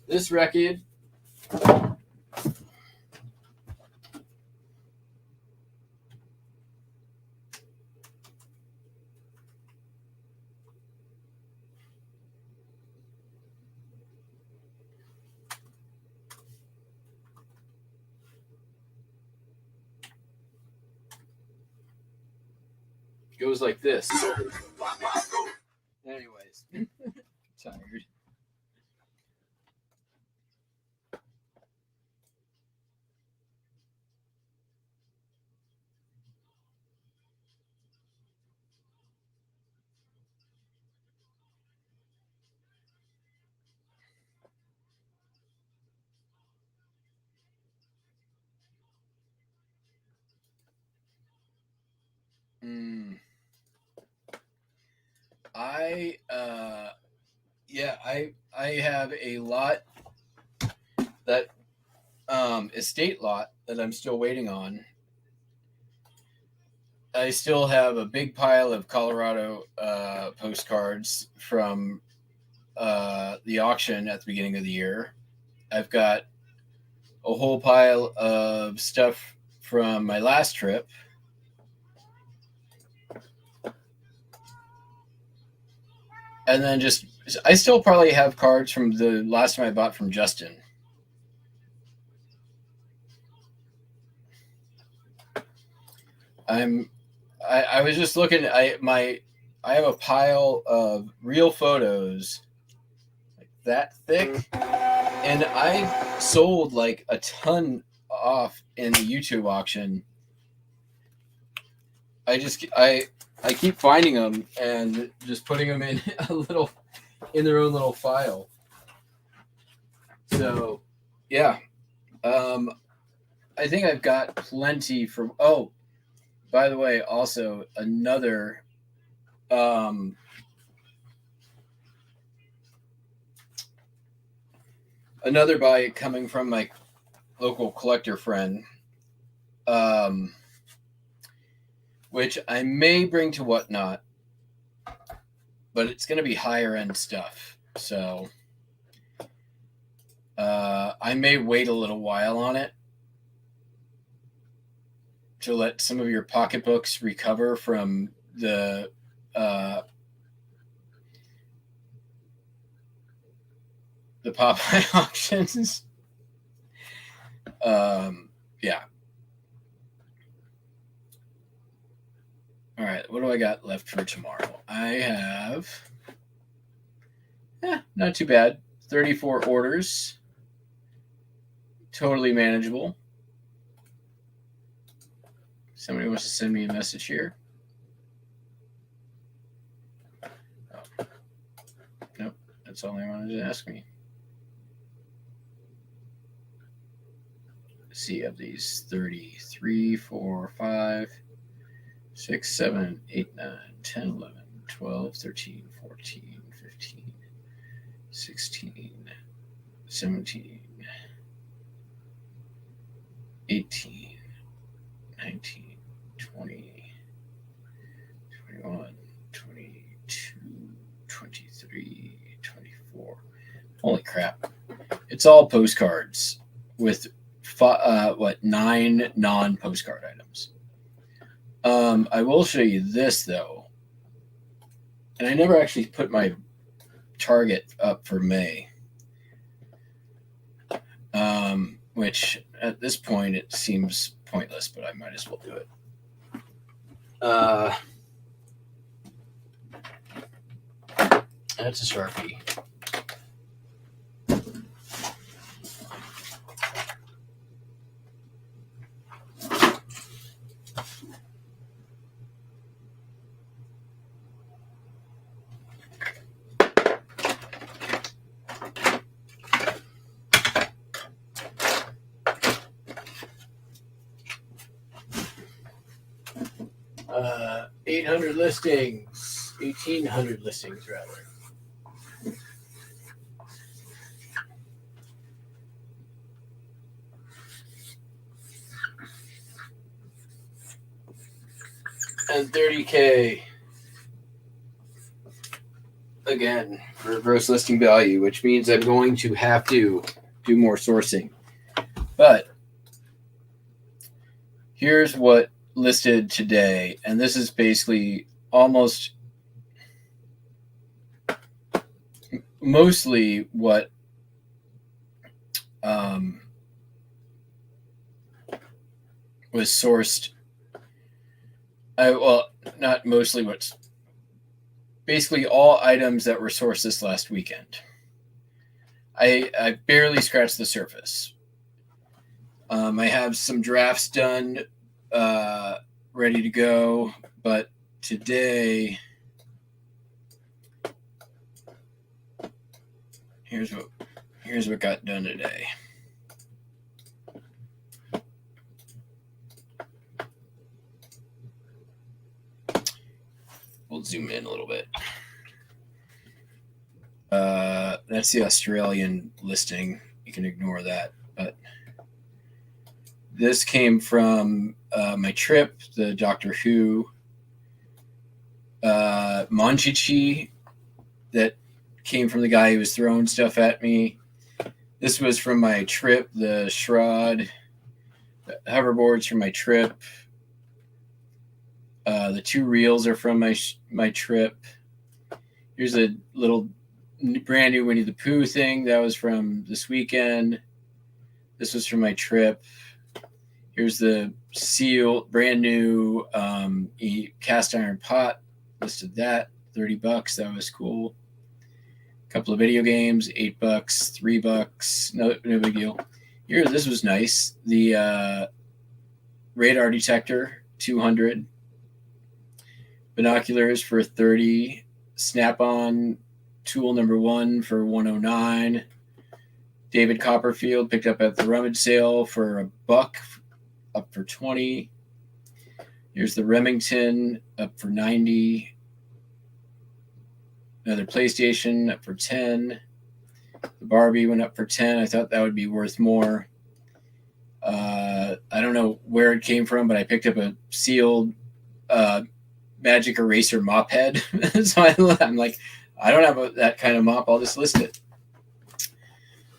This record goes like this. Anyways, tired. I have a lot that estate lot that I'm still waiting on. I still have a big pile of Colorado postcards from the auction at the beginning of the year. I've got a whole pile of stuff from my last trip. And then I still probably have cards from the last time I bought from Justin. I was just looking. I have a pile of real photos like that thick, and I sold like a ton off in the YouTube auction. I keep finding them and just putting them in in their own little file. So, yeah. I think I've got plenty from. Oh, by the way, also another buy coming from my local collector friend, which I may bring to Whatnot, but it's going to be higher end stuff. So I may wait a little while on it to let some of your pocketbooks recover from the Popeye auctions. Yeah. All right, what do I got left for tomorrow? I have, not too bad. 34 orders. Totally manageable. Somebody wants to send me a message here. Oh. Nope, that's all they wanted to ask me. Let's see, of these 33, 4, 5, 6, 7, 8, 9, 10, 11, 12, 13, 14, 15, 16, 17, 18, 19, 20, 21, 22, 23, 24. Holy crap. It's all postcards with 9 non-postcard items. I will show you this, though. And I never actually put my Target up for May. Which at this point it seems pointless, but I might as well do it. That's a Sharpie. Uh, 800 listings, 1,800 listings rather. And 30K again for gross listing value, which means I'm going to have to do more sourcing. But here's what listed today, and this is basically almost mostly what was sourced. Not mostly what's basically all items that were sourced this last weekend. I barely scratched the surface. I have some drafts done, ready to go, but today, here's what got done today. We'll zoom in a little bit. That's the Australian listing. You can ignore that, but this came from my trip, the Doctor Who Monchichi that came from the guy who was throwing stuff at me. This was from my trip, the Shroud, the hoverboards from my trip. The 2 reels are from my trip. Here's a little brand new Winnie the Pooh thing that was from this weekend. This was from my trip. Here's the brand new cast iron pot. Listed that, $30. That was cool. A couple of video games, $8, $3. No big deal. Here, this was nice. The radar detector, 200. Binoculars for 30. Snap-on tool number 1 for 109. David Copperfield picked up at the rummage sale for $1, up for 20. Here's the Remington up for 90. Another PlayStation up for 10. The Barbie went up for 10. I thought that would be worth more. I don't know where it came from, but I picked up a sealed Magic Eraser mop head. So I'm like, I don't have that kind of mop. I'll just list it.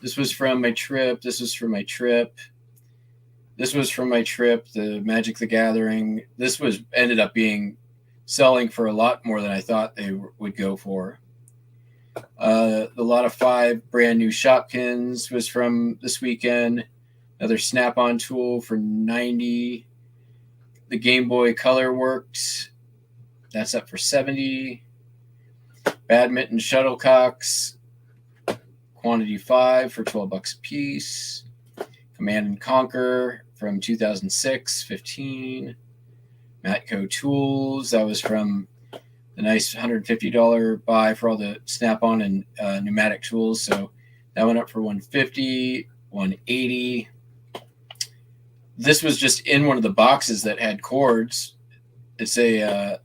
This was from my trip. This was from my trip. This was from my trip, the Magic the Gathering. This ended up being selling for a lot more than I thought they would go for. The Lot of 5 brand new Shopkins was from this weekend. Another Snap-on tool for 90. The Game Boy Color Works, that's up for 70. Badminton Shuttlecocks, quantity 5 for $12 a piece. Command and Conquer from 2006, 15. Matco Tools, that was from the nice $150 buy for all the Snap-on and pneumatic tools. So that went up for $150, $180. This was just in one of the boxes that had cords. It's a,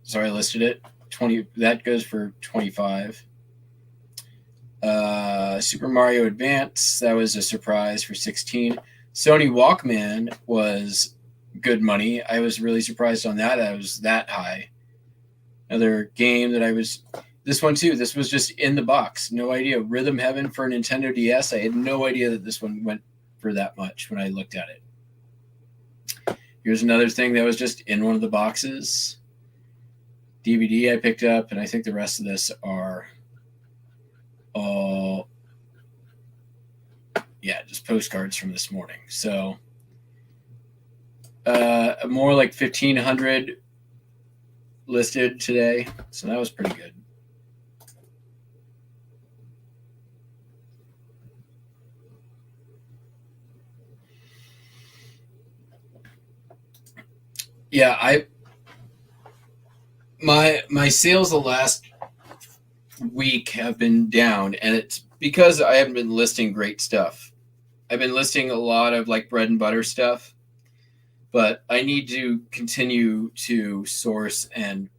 sorry, I listed it. 20. That goes for $25. Super Mario Advance, that was a surprise for $16. Sony Walkman was good money. I was really surprised on that. I was that high. Another game that this one too. This was just in the box. No idea. Rhythm Heaven for Nintendo DS. I had no idea that this one went for that much when I looked at it. Here's another thing that was just in one of the boxes. DVD I picked up, and I think the rest of this are Yeah, just postcards from this morning. So more like 1,500 listed today. So that was pretty good. Yeah, my sales the last week have been down, and it's because I haven't been listing great stuff. I've been listing a lot of like bread and butter stuff, but I need to continue to source and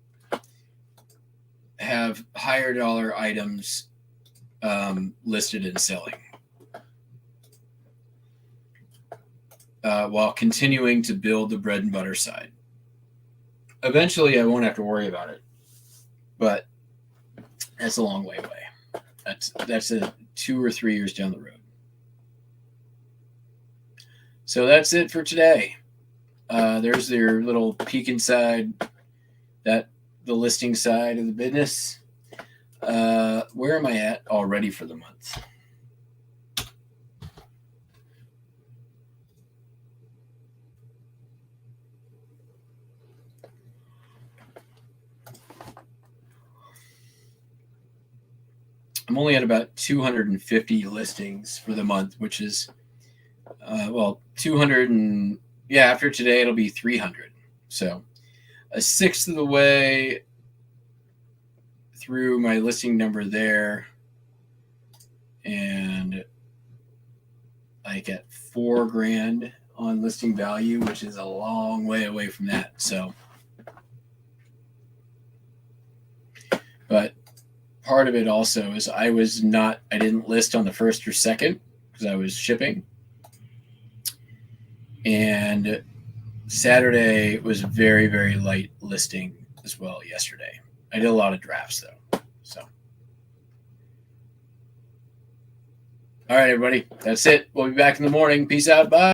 have higher dollar items listed and selling, while continuing to build the bread and butter side. Eventually, I won't have to worry about it, but that's a long way away. That's 2 or 3 years down the road. So that's it for today. There's their little peek inside the listing side of the business. Where am I at already for the month? I'm only at about 250 listings for the month, which is 200 and after today it'll be 300. So a sixth of the way through my listing number there, and I get $4,000 on listing value, which is a long way away from that. So, but part of it also is I didn't list on the 1st or 2nd because I was shipping. And Saturday was very, very light listing as well yesterday. I did a lot of drafts though. So, all right, everybody, that's it. We'll be back in the morning. Peace out. Bye.